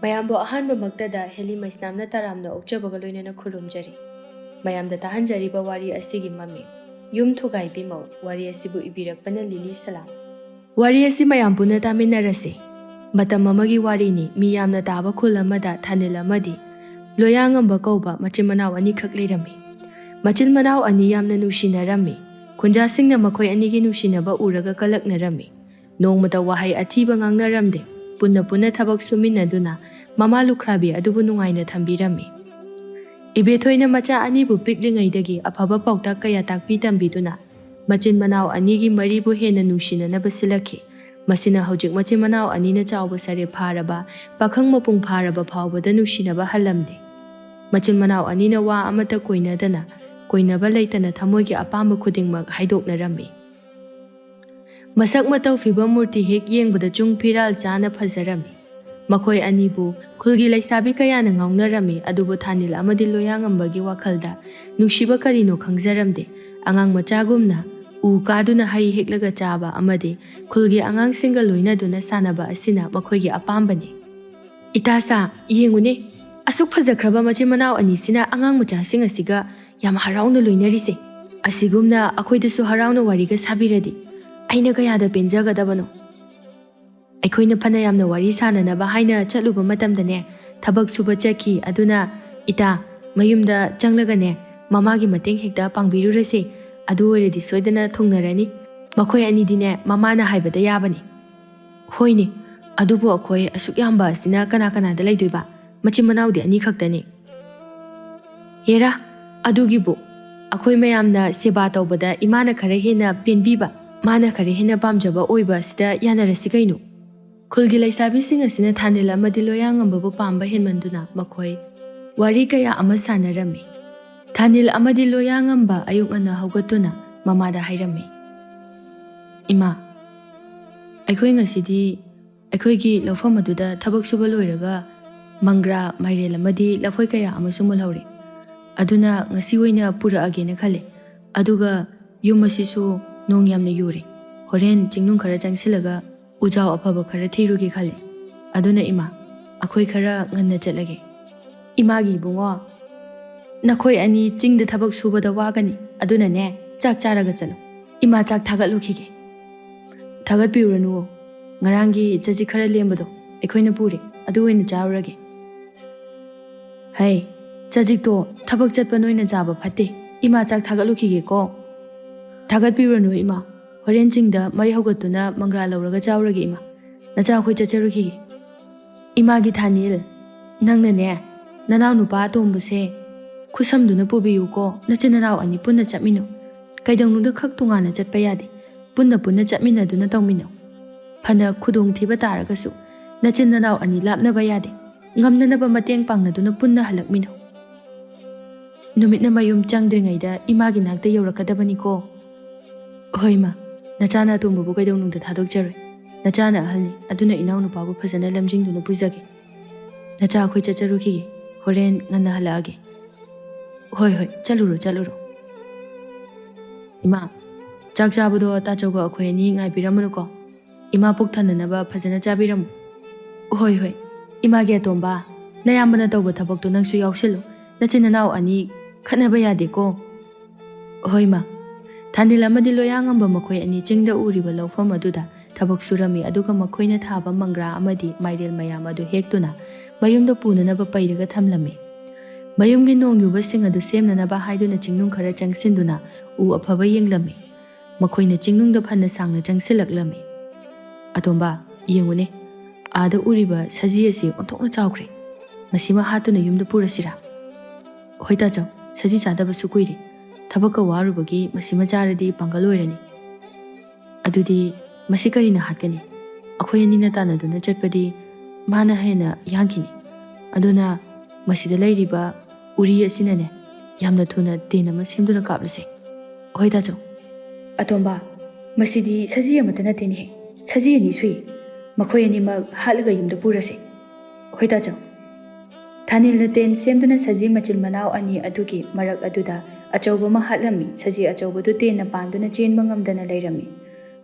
ꯃꯌꯥꯝꯕꯨ ꯑꯍꯥꯟꯕꯃꯛꯇꯗ ꯍꯦꯂꯤ ꯃꯩꯁꯅꯥꯝꯅ ꯇꯔꯥꯝꯅ ꯑꯣꯛꯆꯕꯒ ꯂꯣꯏꯅꯅ ꯈꯨꯔꯨꯝꯖꯔꯤ꯫ ꯃꯌꯥꯝꯗ ꯇꯥꯍꯟꯖꯔꯤꯕ ꯋꯥꯔꯤ ꯑꯁꯤꯒꯤ ꯃꯃꯤꯡ ꯌꯨꯝ ꯊꯨꯒꯥꯏꯕꯤ ꯃꯧ꯫ ꯋꯥꯔꯤ ꯑꯁꯤꯕꯨ ꯏꯕꯤꯔꯛꯄꯅ ꯂꯤꯂꯤ ꯁꯂꯥꯝ꯫ ꯋꯥꯔꯤ ꯑꯁꯤ ꯃꯌꯥꯝ ꯄꯨꯟꯅ ꯇꯥꯃꯤꯟꯅꯔꯁꯤ꯫ ꯃꯇꯝ ꯑꯃꯒꯤ ꯋꯥꯔꯤꯅꯤ꯫ ꯃꯤ ꯌꯥꯝꯅ ꯇꯥꯕ ꯈꯨꯜ ꯑꯃꯗ ꯊꯥꯅꯤꯜ ꯑꯃꯗꯤ ꯂꯣꯌꯥꯉꯝꯕ ꯀꯧꯕ ꯃꯆꯤꯟ ꯃꯅꯥꯎ ꯑꯅꯤꯈꯛ ꯂꯩꯔꯝꯃꯤ꯫ ꯃꯆꯤꯟ ꯃꯅꯥꯎ ꯑꯅꯤ ꯌꯥꯝꯅ ꯅꯨꯡꯁꯤꯅꯔꯝꯃꯤ꯫ ꯈꯨꯟꯖꯥꯁꯤꯡꯅ ꯃꯈꯣꯏ ꯑꯅꯤꯒꯤ ꯅꯨꯡꯁꯤꯅꯕ ꯎꯔꯒ ꯀꯂꯛꯅꯔꯝꯃꯤ꯫ ꯅꯣꯡꯃꯇ ꯋꯥꯍꯩ ꯑꯊꯤꯕ ꯉꯥꯡꯅꯔꯝꯗꯦ꯫ ꯄꯨꯟꯅ ꯊꯕꯛ ꯁꯨꯃꯤꯟꯅꯗꯨꯅ ꯃꯃꯥ ꯂꯨꯈ꯭ꯔꯥꯕꯤ ꯑꯗꯨꯕꯨ ꯅꯨꯡꯉꯥꯏꯅ ꯊꯝꯕꯤꯔꯝꯃꯤ꯫ ꯏꯕꯦꯊꯣꯏꯅ ꯃꯆꯥ ꯑꯅꯤꯕꯨ ꯄꯤꯛꯂꯤꯉꯩꯗꯒꯤ ꯑꯐꯕ ꯄꯥꯎꯇꯥꯛ ꯀꯌꯥ ꯇꯥꯛꯄꯤ ꯇꯝꯕꯤꯗꯨꯅ ꯃꯆꯤꯟ ꯃꯅꯥꯎ ꯑꯅꯤꯒꯤ ꯃꯔꯤꯕꯨ ꯍꯦꯟꯅ ꯅꯨꯡꯁꯤꯅꯅꯕ ꯁꯤꯜꯂꯛꯈꯤ꯫ ꯃꯁꯤꯅ ꯍꯧꯖꯤꯛ ꯃꯆꯤꯟ ꯃꯅꯥꯎ ꯑꯅꯤꯅ ꯆꯥꯎꯕ ꯁꯔꯦꯞ ꯐꯥꯔꯕ ꯄꯥꯈꯪ ꯃꯄꯨꯡ ꯐꯥꯔꯕ ꯐꯥꯎꯕꯗ ꯅꯨꯡꯁꯤꯅꯕ ꯍꯜꯂꯝꯗꯦ꯫ ꯃꯆꯤꯟ ꯃꯅꯥꯎ ꯑꯅꯤꯅ ꯋꯥ ꯑꯃꯠꯇ ꯀꯣꯏꯅꯗꯅ ꯀꯣꯏꯅꯕ ꯂꯩꯇꯅ ꯊꯃꯣꯏꯒꯤ ꯑꯄꯥꯝꯕ ꯈꯨꯗꯤꯡꯃꯛ ꯍꯥꯏꯗꯣꯛꯅꯔꯝꯃꯤ꯫ ꯃꯁꯛ ꯃꯇꯧ ꯐꯤꯕꯝ ꯃꯨꯔꯇꯤ ꯍꯦꯛ ꯌꯦꯡꯕꯗ ꯆꯨꯡ ꯐꯤꯔꯥꯜ ꯆꯥꯅ ꯐꯖꯔꯝꯃꯤ꯫ ꯃꯈꯣꯏ ꯑꯅꯤꯕꯨ ꯈꯨꯜꯒꯤ ꯂꯩꯁꯥꯕꯤ ꯀꯌꯥꯅ ꯉꯥꯎꯅꯔꯝꯃꯤ꯫ ꯑꯗꯨꯕꯨ ꯊꯥꯅꯤꯜ ꯑꯃꯗꯤ ꯂꯣꯌꯥꯉꯝꯕꯒꯤ ꯋꯥꯈꯜꯗ ꯅꯨꯡꯁꯤꯕ ꯀꯔꯤꯅꯣ ꯈꯪꯖꯔꯝꯗꯦ꯫ ꯑꯉꯥꯡ ꯃꯆꯥꯒꯨꯝꯅ ꯎ ꯀꯥꯗꯨꯅ ꯍꯩ ꯍꯦꯛꯂꯒ ꯆꯥꯕ ꯑꯃꯗꯤ ꯈꯨꯜꯒꯤ ꯑꯉꯥꯡꯁꯤꯡꯒ ꯂꯣꯏꯅꯗꯨꯅ ꯁꯥꯟꯅꯕ ꯑꯁꯤꯅ ꯃꯈꯣꯏꯒꯤ ꯑꯄꯥꯝꯕꯅꯤ꯫ ꯏꯇꯥꯆꯥ ꯌꯦꯡꯉꯨꯅꯦ, ꯑꯁꯨꯛ ꯐꯖꯈ꯭ꯔꯕ ꯃꯆꯤꯟ ꯃꯅꯥꯎ ꯑꯅꯤꯁꯤꯅ ꯑꯉꯥꯡ ꯃꯆꯥꯁꯤꯡ ꯑꯁꯤꯒ ꯌꯥꯝ ꯍꯔꯥꯎꯅ ꯂꯣꯏꯅꯔꯤꯁꯦ꯫ ꯑꯁꯤꯒꯨꯝꯅ ꯑꯩꯈꯣꯏꯗꯁꯨ ꯍꯔꯥꯎꯅ ꯋꯥꯔꯤꯒ ꯁꯥꯕꯤꯔꯗꯤ ꯑꯩꯅ ꯀꯌꯥꯗ ꯄꯦꯟꯖꯒꯗꯕꯅꯣ꯫ ꯑꯩꯈꯣꯏꯅ ꯐꯅ ꯌꯥꯝꯅ ꯋꯥꯔꯤ ꯁꯥꯟꯅꯅꯕ ꯍꯥꯏꯅ ꯆꯠꯂꯨꯕ ꯃꯇꯝꯗꯅꯦ ꯊꯕꯛ ꯁꯨꯕ ꯆꯠꯈꯤ꯫ ꯑꯗꯨꯅ ꯏꯇꯥ ꯃꯌꯨꯝꯗ ꯆꯪꯂꯒꯅꯦ ꯃꯃꯥꯒꯤ ꯃꯇꯦꯡ ꯍꯦꯛꯇ ꯄꯥꯡꯕꯤꯔꯨꯔꯁꯦ꯫ ꯑꯗꯨ ꯑꯣꯏꯔꯗꯤ ꯁꯣꯏꯗꯅ ꯊꯨꯡꯅꯔꯅꯤ꯫ ꯃꯈꯣꯏ ꯑꯅꯤꯗꯤꯅꯦ ꯃꯃꯥꯅ ꯍꯥꯏꯕꯗ ꯌꯥꯕꯅꯤ꯫ ꯍꯣꯏꯅꯦ, ꯑꯗꯨꯕꯨ ꯑꯩꯈꯣꯏ ꯑꯁꯨꯛ ꯌꯥꯝꯕ ꯑꯁꯤꯅ ꯀꯅꯥꯗ ꯂꯩꯗꯣꯏꯕ? ꯃꯆꯤꯟ ꯃꯅꯥꯎꯗꯤ ꯑꯅꯤ ꯈꯛꯇꯅꯤ꯫ ꯍꯦꯔꯥ, ꯑꯗꯨꯒꯤꯕꯨ ꯑꯩꯈꯣꯏ ꯃꯌꯥꯝꯅ ꯁꯦꯕꯥ ꯇꯧꯕꯗ ꯏꯃꯥꯅ ꯈꯔ ꯍꯦꯟꯅ ꯄꯦꯟꯕꯤꯕ, ꯃꯥꯅ ꯈꯔ ꯍꯦꯟꯅ ꯄꯥꯝꯖꯕ ꯑꯣꯏꯕ ꯑꯁꯤꯗ ꯌꯥꯅꯔꯁꯤ ꯀꯩꯅꯣ꯫ ꯈꯨꯜꯒꯤ ꯂꯩꯁꯥꯕꯤꯁꯤꯡ ꯑꯁꯤꯅ ꯊꯥꯅꯤꯜ ꯑꯃꯗꯤ ꯂꯣꯌꯥꯉꯝꯕꯕꯨ ꯄꯥꯝꯕ ꯍꯦꯟꯃꯟꯗꯨꯅ ꯃꯈꯣꯏ ꯋꯥꯔꯤ ꯀꯌꯥ ꯑꯃ ꯁꯥꯟꯅꯔꯝꯃꯤ꯫ ꯊꯥꯅꯤꯜ ꯑꯃꯗꯤ ꯂꯣꯌꯥꯉꯝꯕ ꯑꯌꯨꯛ ꯉꯟꯅ ꯍꯧꯒꯠꯇꯨꯅ ꯃꯃꯥꯗ ꯍꯥꯏꯔꯝꯃꯤ, ꯏꯃꯥ, ꯑꯩꯈꯣꯏ ꯉꯁꯤꯗꯤ ꯑꯩꯈꯣꯏꯒꯤ ꯂꯧꯐꯝ ꯑꯗꯨꯗ ꯊꯕꯛ ꯁꯨꯕ ꯂꯣꯏꯔꯒ ꯃꯪꯒ꯭ꯔꯥ, ꯃꯥꯏꯔꯦꯜ ꯑꯃꯗꯤ ꯂꯐꯣꯏ ꯀꯌꯥ ꯑꯃꯁꯨ ꯃꯨꯜꯍꯧꯔꯤ꯫ ꯑꯗꯨꯅ ꯉꯁꯤ ꯑꯣꯏꯅ ꯄꯨꯔꯛꯑꯒꯦꯅ ꯈꯜꯂꯦ꯫ ꯑꯗꯨꯒ ꯌꯨꯝ ꯑꯁꯤꯁꯨ ꯅꯣꯡ ꯌꯥꯝꯅ ꯌꯨꯔꯦ꯫ ꯍꯣꯔꯦꯟ ꯆꯤꯡꯅꯨꯡ ꯈꯔ ꯆꯪꯁꯤꯜꯂꯒ ꯎꯖꯥꯎ ꯑꯐꯕ ꯈꯔ ꯊꯤꯔꯨꯒꯦ ꯈꯜꯂꯦ꯫ ꯑꯗꯨꯅ ꯏꯃꯥ, ꯑꯩꯈꯣꯏ ꯈꯔ ꯉꯟꯅ ꯆꯠꯂꯒꯦ꯫ ꯏꯃꯥꯒꯤ ꯏꯕꯨꯡꯉꯣ, ꯅꯈꯣꯏ ꯑꯅꯤ ꯆꯤꯡꯗ ꯊꯕꯛ ꯁꯨꯕꯗ ꯋꯥꯒꯅꯤ꯫ ꯑꯗꯨꯅꯅꯦ ꯆꯥꯛ ꯆꯥꯔꯒ ꯆꯠꯂꯣ꯫ ꯏꯃꯥ ꯆꯥꯛ ꯊꯥꯒꯠꯂꯨꯈꯤꯒꯦ꯫ ꯊꯥꯒꯠꯄꯤꯔꯨꯔꯅꯨ, ꯉꯔꯥꯡꯒꯤ ꯆꯖꯤꯛ ꯈꯔ ꯂꯦꯝꯕꯗꯣ ꯑꯩꯈꯣꯏꯅ ꯄꯨꯔꯦ, ꯑꯗꯨ ꯑꯣꯏꯅ ꯆꯥꯔꯨꯔꯒꯦ꯫ ꯍꯩ, ꯆꯖꯤꯛꯇꯣ ꯊꯕꯛ ꯆꯠꯄ ꯅꯣꯏꯅ ꯆꯥꯕ ꯐꯠꯇꯦ꯫ ꯏꯃꯥ ꯆꯥꯛ ꯊꯥꯒꯠꯂꯨꯈꯤꯒꯦꯀꯣ꯫ ꯊꯥꯒꯠꯄꯤꯔꯨꯔꯅꯨ ꯏꯃꯥ, ꯍꯣꯔꯦꯟ ꯆꯤꯡꯗ ꯃꯩ ꯍꯧꯒꯠꯇꯨꯅ ꯃꯪꯒ꯭ꯔꯥ ꯂꯧꯔꯒ ꯆꯥꯎꯔꯒꯦ ꯏꯃꯥ꯫ ꯅꯆꯥ ꯑꯩꯈꯣꯏ ꯆꯠꯆꯔꯨꯈꯤꯒꯦ꯫ ꯏꯃꯥꯒꯤ ꯊꯥꯅꯤꯜ, ꯅꯪꯅꯅꯦ ꯅꯅꯥꯎ ꯅꯨꯄꯥ ꯑꯇꯣꯝꯕꯁꯦ ꯈꯨꯁꯝꯗꯨꯅ ꯄꯨꯕꯤꯌꯨꯀꯣ꯫ ꯅꯆꯤꯟ ꯅꯅꯥꯎ ꯑꯅꯤ ꯄꯨꯟꯅ ꯆꯠꯃꯤꯟꯅꯧ꯫ ꯀꯩꯗꯧꯅꯨꯡꯗ ꯈꯛ ꯇꯣꯉꯥꯟꯅ ꯆꯠꯄ ꯌꯥꯗꯦ꯫ ꯄꯨꯟꯅ ꯆꯠꯃꯤꯟꯅꯗꯨꯅ ꯇꯧꯃꯤꯟꯅꯧ꯫ ꯐꯅ ꯈꯨꯗꯣꯡꯊꯤꯕ ꯇꯥꯔꯒꯁꯨ ꯅꯆꯤꯟ ꯅꯅꯥꯎ ꯑꯅꯤ ꯂꯥꯞꯅꯕ ꯌꯥꯗꯦ꯫ ꯉꯝꯅꯅꯕ ꯃꯇꯦꯡ ꯄꯥꯡꯅꯗꯨꯅ ꯄꯨꯟꯅ ꯍꯜꯂꯛꯃꯤꯟꯅꯧ꯫ ꯅꯨꯃꯤꯠꯅ ꯃꯌꯨꯝ ꯆꯪꯗ꯭ꯔꯤꯉꯩꯗ ꯏꯃꯥꯒꯤ ꯅꯥꯛꯇ ꯌꯧꯔꯛꯀꯗꯕꯅꯤꯀꯣ꯫ ꯍꯣꯏ ꯃꯥ, ꯅꯆꯥꯅ ꯑꯇꯣꯝꯕꯕꯨ ꯀꯩꯗꯧꯅꯨꯡꯗ ꯊꯥꯗꯣꯛꯆꯔꯣꯏ꯫ ꯅꯆꯥꯅ ꯑꯍꯜꯅꯤ, ꯑꯗꯨꯅ ꯏꯅꯥꯎꯅꯨꯄꯥꯕꯨ ꯐꯖꯅ ꯂꯝꯖꯤꯡꯗꯨꯅ ꯄꯨꯖꯒꯦ꯫ ꯅꯆꯥ ꯑꯩꯈꯣꯏ ꯆꯠꯆꯔꯨꯈꯤꯒꯦ, ꯍꯣꯔꯦꯟ ꯉꯟꯅ ꯍꯜꯂꯛꯑꯒꯦ꯫ ꯍꯣꯏ, ꯆꯠꯂꯨꯔꯣ꯫ ꯏꯃꯥ, ꯆꯥꯛ ꯆꯥꯕꯗꯣ ꯇꯥꯆꯧꯒ ꯑꯩꯈꯣꯏ ꯑꯅꯤ ꯉꯥꯏꯕꯤꯔꯝꯃꯅꯨꯀꯣ꯫ ꯏꯃꯥ ꯄꯨꯛ ꯊꯟꯅꯅꯕ ꯐꯖꯅ ꯆꯥꯕꯤꯔꯝꯃꯨ꯫ ꯍꯣꯏ, ꯏꯃꯥꯒꯤ ꯑꯇꯣꯝꯕ, ꯅꯌꯥꯝꯕꯅ ꯇꯧꯕ ꯊꯕꯛꯇꯣ ꯅꯪꯁꯨ ꯌꯥꯎꯁꯤꯜꯂꯨ꯫ ꯅꯆꯤꯟ ꯅꯅꯥꯎ ꯑꯅꯤ ꯈꯠꯅꯕ ꯌꯥꯗꯦꯀꯣ꯫ ꯍꯣꯏ ꯃꯥ꯫ ꯊꯥꯅꯤꯜ ꯑꯃꯗꯤ ꯂꯣꯌꯥꯉꯝꯕ ꯃꯈꯣꯏ ꯑꯅꯤ ꯆꯤꯡꯗ ꯎꯔꯤꯕ ꯂꯧꯐꯝ ꯑꯗꯨꯗ ꯊꯕꯛ ꯁꯨꯔꯝꯃꯤ꯫ ꯑꯗꯨꯒ ꯃꯈꯣꯏꯅ ꯊꯥꯕ ꯃꯪꯒ꯭ꯔꯥ ꯑꯃꯗꯤ ꯃꯥꯏꯔꯦꯜ ꯃꯌꯥꯝ ꯑꯗꯨ ꯍꯦꯛꯇꯨꯅ ꯃꯌꯨꯝꯗ ꯄꯨꯅꯅꯕ ꯄꯩꯔꯒ ꯊꯝꯂꯝꯃꯤ꯫ ꯃꯌꯨꯝꯒꯤ ꯅꯣꯡ ꯌꯨꯕꯁꯤꯡ ꯑꯗꯨ ꯁꯦꯝꯅꯅꯕ ꯍꯥꯏꯗꯨꯅ ꯆꯤꯡꯅꯨꯡ ꯈꯔ ꯆꯪꯁꯤꯟꯗꯨꯅ ꯎ ꯑꯐꯕ ꯌꯦꯡꯂꯝꯃꯤ꯫ ꯃꯈꯣꯏꯅ ꯆꯤꯡꯅꯨꯡꯗ ꯐꯅ ꯁꯥꯡꯅ ꯆꯪꯁꯤꯜꯂꯛꯂꯝꯃꯤ꯫ ꯑꯇꯣꯝꯕ, ꯌꯦꯡꯉꯨꯅꯦ, ꯑꯥꯗ ꯎꯔꯤꯕ ꯁꯖꯤ ꯑꯁꯤ ꯑꯣꯟꯊꯣꯛꯅ ꯆꯥꯎꯈ꯭ꯔꯦ꯫ ꯃꯁꯤꯃ ꯍꯥꯠꯇꯨꯅ ꯌꯨꯝꯗ ꯄꯨꯔꯁꯤꯔꯥ? ꯍꯣꯏ ꯇꯥꯆꯧ, ꯁꯖꯤ ꯆꯥꯗꯕꯁꯨ ꯀꯨꯏꯔꯦ꯫ ꯊꯕꯛꯀ ꯋꯥꯔꯨꯕꯒꯤ ꯃꯁꯤꯃ ꯆꯥꯔꯗꯤ ꯄꯥꯡꯒꯜ ꯑꯣꯏꯔꯅꯤ꯫ ꯑꯗꯨꯗꯤ ꯃꯁꯤ ꯀꯔꯤꯅ ꯍꯥꯠꯀꯅꯤ? ꯑꯩꯈꯣꯏ ꯑꯅꯤꯅ ꯇꯥꯟꯅꯗꯨꯅ ꯆꯠꯄꯗꯤ ꯃꯥꯅ ꯍꯦꯟꯅ ꯌꯥꯡꯈꯤꯅꯤ꯫ ꯑꯗꯨꯅ ꯃꯁꯤꯗ ꯂꯩꯔꯤꯕ ꯎꯔꯤ ꯑꯁꯤꯅꯅꯦ ꯌꯥꯝꯅ ꯊꯨꯅ ꯇꯦꯟ ꯑꯃ ꯁꯦꯝꯗꯨꯅ ꯀꯥꯞꯂꯁꯦ꯫ ꯍꯣꯏ ꯇꯥꯆꯧ꯫ ꯑꯇꯣꯝꯕ, ꯃꯁꯤꯗꯤ ꯁꯖꯤ ꯑꯃꯠꯇ ꯅꯠꯇꯦꯅꯦꯍꯦ, ꯁꯖꯤ ꯑꯅꯤ ꯁꯨꯏ꯫ ꯃꯈꯣꯏ ꯑꯅꯤꯃꯛ ꯍꯥꯠꯂꯒ ꯌꯨꯝꯗ ꯄꯨꯔꯁꯦ꯫ ꯍꯣꯏ ꯇꯥꯆꯧ꯫ ꯊꯥꯅꯤꯜꯅ ꯇꯦꯟ ꯁꯦꯝꯗꯨꯅ ꯁꯖꯤ ꯃꯆꯤꯟ ꯃꯅꯥꯎ ꯑꯅꯤ ꯑꯗꯨꯒꯤ ꯃꯔꯛ ꯑꯗꯨꯗ ꯑꯆꯧꯕ ꯑꯃ ꯍꯥꯠꯂꯝꯃꯤ꯫ ꯁꯖꯤ ꯑꯆꯧꯕꯗꯨ ꯇꯦꯟꯅ ꯄꯥꯟꯗꯨꯅ ꯆꯦꯟꯕ ꯉꯝꯗꯅ ꯂꯩꯔꯝꯃꯤ꯫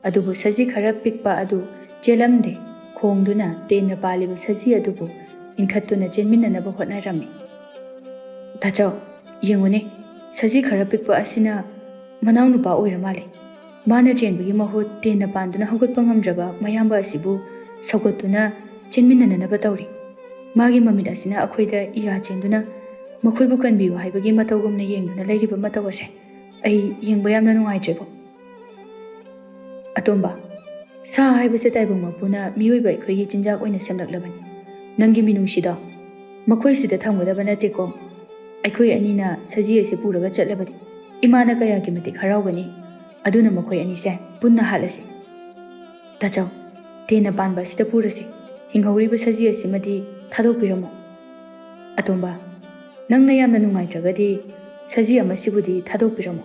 ꯑꯗꯨꯕꯨ ꯁꯖꯤ ꯈꯔ ꯄꯤꯛꯄ ꯑꯗꯨ ꯆꯦꯜꯂꯝꯗꯦ꯫ ꯈꯣꯡꯗꯨꯅ ꯇꯦꯟꯅ ꯄꯥꯜꯂꯤꯕ ꯁꯖꯤ ꯑꯗꯨꯕꯨ ꯏꯟꯈꯠꯇꯨꯅ ꯆꯦꯟꯃꯤꯟꯅꯅꯕ ꯍꯣꯠꯅꯔꯝꯃꯤ꯫ ꯇꯥꯆꯧ, ꯌꯦꯡꯉꯨꯅꯦ, ꯁꯖꯤ ꯈꯔ ꯄꯤꯛꯄ ꯑꯁꯤꯅ ꯃꯅꯥꯎꯅꯨꯄꯥ ꯑꯣꯏꯔ ꯃꯥꯜꯂꯦ꯫ ꯃꯥꯅ ꯆꯦꯟꯕꯒꯤ ꯃꯍꯨꯠ ꯇꯦꯟꯅ ꯄꯥꯟꯗꯨꯅ ꯍꯧꯒꯠꯄ ꯉꯝꯗ꯭ꯔꯕ ꯃꯌꯥꯝꯕ ꯑꯁꯤꯕꯨ ꯁꯧꯒꯠꯇꯨꯅ ꯆꯦꯟꯃꯤꯟꯅꯅꯕ ꯇꯧꯔꯤ꯫ ꯃꯥꯒꯤ ꯃꯃꯤꯠ ꯑꯁꯤꯅ ꯑꯩꯈꯣꯏꯗ ꯏꯔꯥ ꯆꯦꯟꯗꯨꯅ ꯃꯈꯣꯏꯕꯨ ꯀꯟꯕꯤꯌꯨ ꯍꯥꯏꯕꯒꯤ ꯃꯇꯧꯒꯨꯝꯅ ꯌꯦꯡꯗꯨꯅ ꯂꯩꯔꯤꯕ ꯃꯇꯧ ꯑꯁꯦ ꯑꯩ ꯌꯦꯡꯕ ꯌꯥꯝꯅ ꯅꯨꯡꯉꯥꯏꯇ꯭ꯔꯦꯕꯣ꯫ ꯑꯇꯣꯝꯕ, ꯁꯥ ꯍꯥꯏꯕꯁꯦ ꯇꯥꯏꯕꯪ ꯃꯄꯨꯅ ꯃꯤꯑꯣꯏꯕ ꯑꯩꯈꯣꯏꯒꯤ ꯆꯤꯟꯖꯥꯛ ꯑꯣꯏꯅ ꯁꯦꯝꯂꯛꯂꯕꯅꯤ꯫ ꯅꯪꯒꯤ ꯃꯤꯅꯨꯡꯁꯤꯗꯣ ꯃꯈꯣꯏꯁꯤꯗ ꯊꯝꯒꯗꯕ ꯅꯠꯇꯦꯀꯣ꯫ ꯑꯩꯈꯣꯏ ꯑꯅꯤꯅ ꯁꯖꯤ ꯑꯁꯤ ꯄꯨꯔꯒ ꯆꯠꯂꯕꯗꯤ ꯏꯃꯥꯅ ꯀꯌꯥꯒꯤ ꯃꯇꯤꯛ ꯍꯔꯥꯎꯒꯅꯤ꯫ ꯑꯗꯨꯅ ꯃꯈꯣꯏ ꯑꯅꯤꯁꯦ ꯄꯨꯟꯅ ꯍꯥꯠꯂꯁꯤ꯫ ꯇꯥꯆꯧ, ꯇꯦꯟꯅ ꯄꯥꯟꯕ ꯑꯁꯤꯗ ꯄꯨꯔꯁꯤ꯫ ꯍꯤꯡꯍꯧꯔꯤꯕ ꯁꯖꯤ ꯑꯁꯤꯃꯗꯤ ꯊꯥꯗꯣꯛꯄꯤꯔꯝꯃꯣ꯫ ꯑꯇꯣꯝꯕ, ꯅꯪꯅ ꯌꯥꯝꯅ ꯅꯨꯡꯉꯥꯏꯇ꯭ꯔꯒꯗꯤ ꯁꯖꯤ ꯑꯃꯁꯤꯕꯨꯗꯤ ꯊꯥꯗꯣꯛꯄꯤꯔꯝꯃꯣ꯫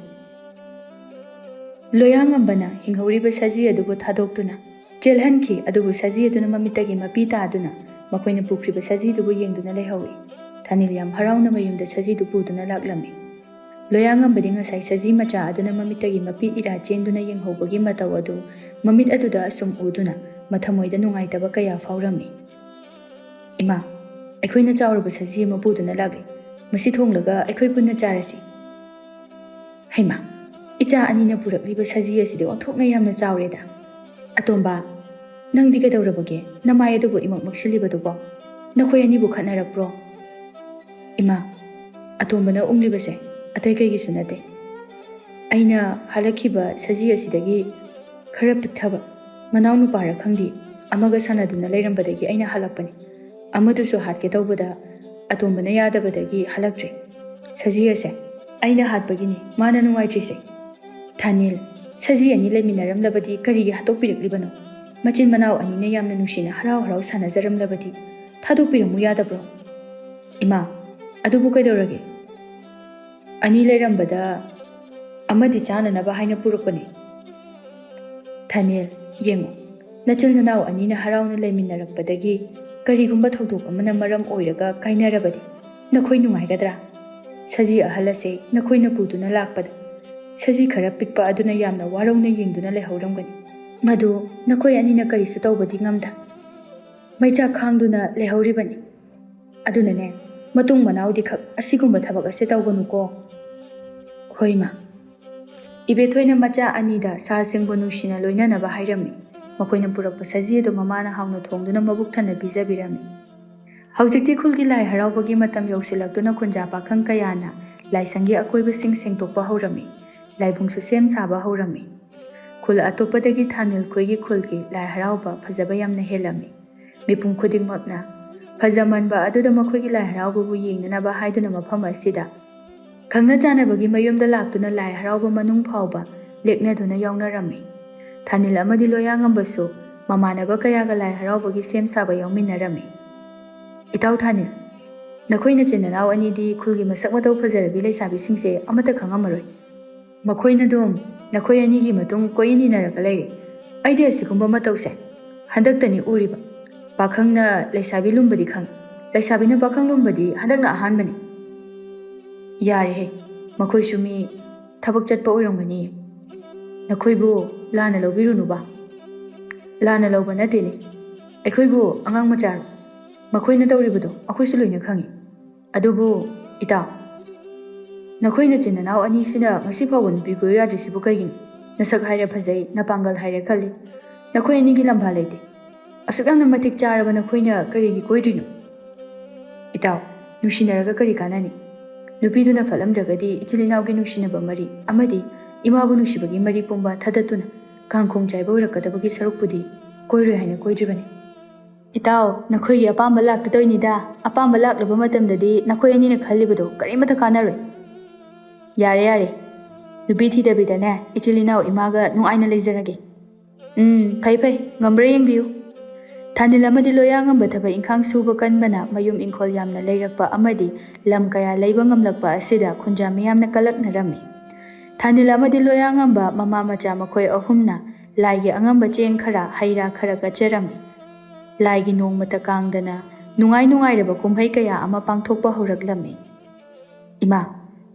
ꯂꯣꯌꯥꯉꯝꯕꯅ ꯍꯤꯡꯍꯧꯔꯤꯕ ꯁꯖꯤ ꯑꯗꯨꯕꯨ ꯊꯥꯗꯣꯛꯇꯨꯅ ꯆꯦꯜꯍꯟꯈꯤ, ꯑꯗꯨꯕꯨ ꯁꯖꯤ ꯑꯗꯨꯅ ꯃꯃꯤꯠꯇꯒꯤ ꯃꯄꯤ ꯇꯥꯗꯨꯅ ꯃꯈꯣꯏꯅ ꯄꯨꯈ꯭ꯔꯤꯕ ꯁꯖꯤꯗꯨꯕꯨ ꯌꯦꯡꯗꯨꯅ ꯂꯩꯍꯧꯏ꯫ ꯊꯥꯅꯤꯜ ꯌꯥꯝ ꯍꯔꯥꯎꯅ ꯃꯌꯨꯝꯗ ꯁꯖꯤꯗꯨ ꯄꯨꯗꯨꯅ ꯂꯥꯛꯂꯝꯃꯤ꯫ ꯂꯣꯌꯥꯉꯝꯕꯗꯤ ꯉꯁꯥꯏ ꯁꯖꯤ ꯃꯆꯥ ꯑꯗꯨꯅ ꯃꯃꯤꯠꯇꯒꯤ ꯃꯄꯤ ꯏꯔꯥ ꯆꯦꯟꯗꯨꯅ ꯌꯦꯡꯍꯧꯕꯒꯤ ꯃꯇꯧ ꯑꯗꯨ ꯃꯃꯤꯠ ꯑꯗꯨꯗ ꯑꯁꯨꯝ ꯎꯗꯨꯅ ꯃꯊꯃꯣꯏꯗ ꯅꯨꯡꯉꯥꯏꯇꯕ ꯀꯌꯥ ꯐꯥꯎꯔꯝꯃꯤ꯫ ꯏꯃꯥ, ꯑꯩꯈꯣꯏꯅ ꯆꯥꯎꯔꯕ ꯁꯖꯤ ꯑꯃ ꯄꯨꯗꯨꯅ ꯂꯥꯛꯂꯤ꯫ ꯃꯁꯤ ꯊꯣꯡꯂꯒ ꯑꯩꯈꯣꯏ ꯄꯨꯟꯅ ꯆꯥꯔꯁꯤ꯫ ꯍꯩꯃꯥ, ꯏꯆꯥ ꯑꯅꯤꯅ ꯄꯨꯔꯛꯂꯤꯕ ꯁꯖꯤ ꯑꯁꯤꯗꯤ ꯑꯣꯟꯊꯣꯛꯅ ꯌꯥꯝꯅ ꯆꯥꯎꯔꯦꯗ꯫ ꯑꯇꯣꯝꯕ, ꯅꯪꯗꯤ ꯀꯩꯗꯧꯔꯕꯒꯦ? ꯅꯃꯥꯏ ꯑꯗꯨꯕꯨ ꯏꯃꯛ ꯃꯛꯁꯤꯜꯂꯤꯕꯗꯨꯕꯣ? ꯅꯈꯣꯏ ꯑꯅꯤꯕꯨ ꯈꯠꯅꯔꯛꯄ꯭ꯔꯣ? ꯏꯃꯥ, ꯑꯇꯣꯝꯕꯅ ꯎꯪꯂꯤꯕꯁꯦ ꯑꯇꯩ ꯀꯩꯒꯤꯁꯨ ꯅꯠꯇꯦ꯫ ꯑꯩꯅ ꯍꯥꯠꯂꯛꯈꯤꯕ ꯁꯖꯤ ꯑꯁꯤꯗꯒꯤ ꯈꯔ ꯄꯤꯛꯊꯕ ꯃꯅꯥꯎꯅꯨꯄꯥꯔ ꯈꯪꯗꯦ ꯑꯃꯒ ꯁꯥꯟꯅꯗꯨꯅ ꯂꯩꯔꯝꯕꯗꯒꯤ ꯑꯩꯅ ꯍꯜꯂꯛꯄꯅꯤ꯫ ꯑꯃꯗꯨꯁꯨ ꯍꯥꯠꯀꯦ ꯇꯧꯕꯗ ꯑꯇꯣꯝꯕꯅ ꯌꯥꯗꯕꯗꯒꯤ ꯍꯜꯂꯛꯇ꯭ꯔꯦ꯫ ꯁꯖꯤ ꯑꯁꯦ ꯑꯩꯅ ꯍꯥꯠꯄꯒꯤꯅꯤ ꯃꯥꯅ ꯅꯨꯡꯉꯥꯏꯇ꯭ꯔꯤꯁꯦ꯫ ꯊꯥꯅꯤꯜ, ꯁꯖꯤ ꯑꯅꯤ ꯂꯩꯃꯤꯟꯅꯔꯝꯂꯕꯗꯤ ꯀꯔꯤꯒꯤ ꯍꯥꯠꯇꯣꯛꯄꯤꯔꯛꯂꯤꯕꯅꯣ? ꯃꯆꯤꯟ ꯃꯅꯥꯎ ꯑꯅꯤꯅ ꯌꯥꯝꯅ ꯅꯨꯡꯁꯤꯅ ꯍꯔꯥꯎ ꯍꯔꯥꯎ ꯁꯥꯟꯅꯖꯔꯝꯂꯕꯗꯤ ꯊꯥꯗꯣꯛꯄꯤꯔꯝꯃꯨ ꯌꯥꯗꯕ꯭ꯔꯣ? ꯏꯃꯥ, ꯑꯗꯨꯕꯨ ꯀꯩꯗꯧꯔꯒꯦ? ꯑꯅꯤ ꯂꯩꯔꯝꯕꯗ ꯑꯃꯗꯤ ꯆꯥꯅꯅꯕ ꯍꯥꯏꯅ ꯄꯨꯔꯛꯄꯅꯤ꯫ ꯊꯥꯅꯤꯜ, ꯌꯦꯡꯉꯨ, ꯅꯆꯤꯜ ꯅꯅꯥꯎ ꯑꯅꯤꯅ ꯍꯔꯥꯎꯅ ꯂꯩꯃꯤꯟꯅꯔꯛꯄꯗꯒꯤ ꯀꯔꯤꯒꯨꯝꯕ ꯊꯧꯗꯣꯛ ꯑꯃꯅ ꯃꯔꯝ ꯑꯣꯏꯔꯒ ꯀꯥꯏꯅꯔꯕꯗꯤ ꯅꯈꯣꯏ ꯅꯨꯡꯉꯥꯏꯒꯗ꯭ꯔꯥ? ꯁꯖꯤ ꯑꯍꯜ ꯑꯁꯦ ꯅꯈꯣꯏꯅ ꯄꯨꯗꯨꯅ ꯂꯥꯛꯄꯗ ꯁꯖꯤ ꯈꯔ ꯄꯤꯛꯄ ꯑꯗꯨꯅ ꯌꯥꯝꯅ ꯋꯥꯔꯧꯅ ꯌꯦꯡꯗꯨꯅ ꯂꯩꯍꯧꯔꯝꯒꯅꯤ꯫ ꯃꯗꯨ ꯅꯈꯣꯏ ꯑꯅꯤꯅ ꯀꯔꯤꯁꯨ ꯇꯧꯕꯗꯤ ꯉꯝꯗ ꯃꯩꯆꯥꯛ ꯈꯥꯡꯗꯨꯅ ꯂꯩꯍꯧꯔꯤꯕꯅꯤ꯫ ꯑꯗꯨꯅꯅꯦ, ꯃꯇꯨꯡ ꯃꯅꯥꯎꯗꯤ ꯈꯛ ꯑꯁꯤꯒꯨꯝꯕ ꯊꯕꯛ ꯑꯁꯦ ꯇꯧꯒꯅꯨꯀꯣ꯫ ꯍꯣꯏ ꯃꯥ꯫ ꯏꯕꯦꯊꯣꯏꯅ ꯃꯆꯥ ꯑꯅꯤꯗ ꯁꯥꯁꯤꯡꯕꯨ ꯅꯨꯡꯁꯤꯅ ꯂꯣꯏꯅꯅꯕ ꯍꯥꯏꯔꯝꯃꯤ꯫ ꯃꯈꯣꯏꯅ ꯄꯨꯔꯛꯄ ꯁꯖꯤ ꯑꯗꯨ ꯃꯃꯥꯅ ꯍꯥꯎꯅ ꯊꯣꯡꯗꯨꯅ ꯃꯕꯨꯛ ꯊꯟꯅ ꯄꯤꯖꯕꯤꯔꯝꯃꯤ꯫ ꯍꯧꯖꯤꯛꯇꯤ ꯈꯨꯜꯒꯤ ꯂꯥꯏ ꯍꯔꯥꯎꯕꯒꯤ ꯃꯇꯝ ꯌꯧꯁꯤꯜꯂꯛꯇꯨꯅ ꯈꯨꯟꯖꯥ ꯄꯥꯈꯪ ꯀꯌꯥꯅ ꯂꯥꯏꯁꯪꯒꯤ ꯑꯀꯣꯏꯕꯁꯤꯡ ꯁꯦꯡꯗꯣꯛꯄ ꯍꯧꯔꯝꯃꯤ꯫ ꯂꯥꯏꯕꯨꯡꯁꯨ ꯁꯦꯝ ꯁꯥꯕ ꯍꯧꯔꯝꯃꯤ꯫ ꯈꯨꯜ ꯑꯇꯣꯞꯄꯗꯒꯤ ꯊꯥꯅꯤꯜ ꯈꯣꯏꯒꯤ ꯈꯨꯜꯒꯤ ꯂꯥꯏ ꯍꯔꯥꯎꯕ ꯐꯖꯕ ꯌꯥꯝꯅ ꯍꯦꯜꯂꯝꯃꯤ꯫ ꯃꯤꯄꯨꯝ ꯈꯨꯗꯤꯡꯃꯛꯅ ꯐꯖꯃꯟꯕ ꯑꯗꯨꯗ ꯃꯈꯣꯏꯒꯤ ꯂꯥꯏ ꯍꯔꯥꯎꯕꯕꯨ ꯌꯦꯡꯅꯅꯕ ꯍꯥꯏꯗꯨꯅ ꯃꯐꯝ ꯑꯁꯤꯗ ꯈꯪꯅ ꯆꯥꯟꯅꯕꯒꯤ ꯃꯌꯨꯝꯗ ꯂꯥꯛꯇꯨꯅ ꯂꯥꯏ ꯍꯔꯥꯎꯕ ꯃꯅꯨꯡ ꯐꯥꯎꯕ ꯂꯦꯛꯅꯗꯨꯅ ꯌꯥꯎꯅꯔꯝꯃꯤ꯫ ꯊꯥꯅꯤꯜ ꯑꯃꯗꯤ ꯂꯣꯌꯥꯉꯝꯕꯁꯨ ꯃꯃꯥꯟꯅꯕ ꯀꯌꯥꯒ ꯂꯥꯏ ꯍꯔꯥꯎꯕꯒꯤ ꯁꯦꯝ ꯁꯥꯕ ꯌꯥꯎꯃꯤꯟꯅꯔꯝꯃꯤ꯫ ꯏꯇꯥꯎ ꯊꯥꯅꯤꯜ, ꯅꯈꯣꯏ ꯅꯆꯤꯟ ꯅꯅꯥꯎ ꯑꯅꯤꯗꯤ ꯈꯨꯜꯒꯤ ꯃꯁꯛ ꯃꯇꯧ ꯐꯖꯔꯕꯤ ꯂꯩꯁꯥꯕꯤꯁꯤꯡꯁꯦ ꯑꯃꯠꯇ ꯈꯪꯉꯝꯃꯔꯣই꯫ ꯃꯈꯣꯏꯅꯗꯨꯝ ꯅꯈꯣꯏ ꯑꯅꯤꯒꯤ ꯃꯇꯨꯡ ꯀꯣꯏꯏꯟ ꯏꯟꯅꯔꯒ ꯂꯩꯔꯤ꯫ ꯑꯩꯗꯤ ꯑꯁꯤꯒꯨꯝꯕ ꯃꯇꯧꯁꯦ ꯍꯟꯗꯛꯇꯅꯤ ꯎꯔꯤꯕ꯫ ꯄꯥꯈꯪꯅ ꯂꯩꯁꯥꯕꯤ ꯂꯨꯝꯕꯗꯤ ꯈꯪꯏ, ꯂꯩꯁꯥꯕꯤꯅ ꯄꯥꯈꯪ ꯂꯨꯝꯕꯗꯤ ꯍꯟꯗꯛꯅ ꯑꯍꯥꯟꯕꯅꯤ꯫ ꯌꯥꯔꯦꯍꯦ, ꯃꯈꯣꯏꯁꯨ ꯃꯤ ꯊꯕꯛ ꯆꯠꯄ ꯑꯣꯏꯔꯝꯒꯅꯤ꯫ ꯅꯈꯣꯏꯕꯨ ꯂꯥꯟꯅ ꯂꯧꯕꯤꯔꯨꯅꯨꯕ꯫ ꯂꯥꯟꯅ ꯂꯧꯕ ꯅꯠꯇꯦꯅꯦ, ꯑꯩꯈꯣꯏꯕꯨ ꯑꯉꯥꯡ ꯃꯆꯥꯔꯣ? ꯃꯈꯣꯏꯅ ꯇꯧꯔꯤꯕꯗꯣ ꯑꯩꯈꯣꯏꯁꯨ ꯂꯣꯏꯅ ꯈꯪꯏ꯫ ꯑꯗꯨꯕꯨ ꯏꯇꯥꯎ, ꯅꯈꯣꯏ ꯅꯆꯤꯟ ꯅꯅꯥꯎ ꯑꯅꯤꯁꯤꯅ ꯉꯁꯤ ꯐꯥꯎꯕ ꯅꯨꯄꯤ ꯀꯣꯏꯌꯨ ꯌꯥꯗ꯭ꯔꯤꯁꯤꯕꯨ ꯀꯩꯒꯤꯅꯣ? ꯅꯁꯛ ꯍꯥꯏꯔꯦ ꯐꯖꯩ, ꯅꯄꯥꯡꯒꯜ ꯍꯥꯏꯔꯦ ꯀꯜꯂꯤ, ꯅꯈꯣꯏ ꯑꯅꯤꯒꯤ ꯂꯝꯕꯥ ꯂꯩꯇꯦ꯫ ꯑꯁꯨꯛ ꯌꯥꯝꯅ ꯃꯇꯤꯛ ꯆꯥꯔꯕ ꯅꯈꯣꯏꯅ ꯀꯔꯤꯒꯤ ꯀꯣꯏꯗ꯭ꯔꯤꯅꯣ? ꯏꯇꯥꯎ, ꯅꯨꯡꯁꯤꯅꯔꯒ ꯀꯔꯤ ꯀꯥꯟꯅꯅꯤ? ꯅꯨꯄꯤꯗꯨꯅ ꯐꯠꯂꯝꯗ꯭ꯔꯒꯗꯤ ꯏꯆꯤꯜ ꯏꯅꯥꯎꯒꯤ ꯅꯨꯡꯁꯤꯅꯕ ꯃꯔꯤ ꯑꯃꯗꯤ ꯏꯃꯥꯕꯨ ꯅꯨꯡꯁꯤꯕꯒꯤ ꯃꯔꯤ ꯄꯨꯝꯕ ꯊꯗꯠꯇꯨꯅ ꯀꯥꯡꯈꯣꯡ ꯆꯥꯏꯕ ꯑꯣꯏꯔꯛꯀꯗꯕꯒꯤ ꯁꯔꯨꯛꯄꯨꯗꯤ ꯀꯣꯏꯔꯣꯏ ꯍꯥꯏꯅ ꯀꯣꯏꯗ꯭ꯔꯤꯕꯅꯤ꯫ ꯏꯇꯥꯎ, ꯅꯈꯣꯏꯒꯤ ꯑꯄꯥꯝꯕ ꯂꯥꯛꯀꯗꯣꯏꯅꯤꯗ꯫ ꯑꯄꯥꯝꯕ ꯂꯥꯛꯂꯕ ꯃꯇꯝꯗꯗꯤ ꯅꯈꯣꯏ ꯑꯅꯤꯅ ꯈꯜꯂꯤꯕꯗꯣ ꯀꯔꯤꯃꯠꯇ ꯀꯥꯟꯅꯔꯣꯏ꯫ ꯌꯥꯔꯦ ꯌꯥꯔꯦ, ꯅꯨꯄꯤ ꯊꯤꯗꯕꯤꯗꯅꯦ ꯏꯆꯤꯜ ꯏꯅꯥꯎ ꯏꯃꯥꯒ ꯅꯨꯡꯉꯥꯏꯅ ꯂꯩꯖꯔꯒꯦ꯫ ꯐꯩ ꯐꯩ, ꯉꯝꯕ꯭ꯔꯥ ꯌꯦꯡꯕꯤꯌꯨ꯫ ꯊꯥꯅꯤꯜ ꯑꯃꯗꯤ ꯂꯣꯌꯥꯉꯝꯕ ꯊꯕꯛ ꯏꯪꯈꯥꯡ ꯁꯨꯕ ꯀꯟꯕꯅ ꯃꯌꯨꯝ ꯏꯪꯈꯣꯜ ꯌꯥꯝꯅ ꯂꯩꯔꯛꯄ ꯑꯃꯗꯤ ꯂꯝ ꯀꯌꯥ ꯂꯩꯕ ꯉꯝꯂꯛꯄ ꯑꯁꯤꯗ ꯈꯨꯟꯖꯥ ꯃꯤꯌꯥꯝꯅ ꯀꯂꯛꯅꯔꯝꯃꯤ꯫ ꯊꯥꯅꯤꯜ ꯑꯃꯗꯤ ꯂꯣꯌꯥꯉꯝꯕ ꯃꯃꯥ ꯃꯆꯥ ꯃꯈꯣꯏ ꯑꯍꯨꯝꯅ ꯂꯥꯏꯒꯤ ꯑꯉꯝꯕ ꯆꯦꯡ ꯈꯔ ꯍꯩ ꯔꯥ ꯈꯔ ꯀꯠꯆꯔꯝꯃꯤ꯫ ꯂꯥꯏꯒꯤ ꯅꯣꯡꯃꯇ ꯀꯥꯡꯗꯅ ꯅꯨꯡꯉꯥꯏ ꯅꯨꯡꯉꯥꯏꯔꯕ ꯀꯨꯝꯍꯩ ꯀꯌꯥ ꯑꯃ ꯄꯥꯡꯊꯣꯛꯄ ꯍꯧꯔꯛꯂꯝꯃꯤ꯫ ꯏꯃꯥ,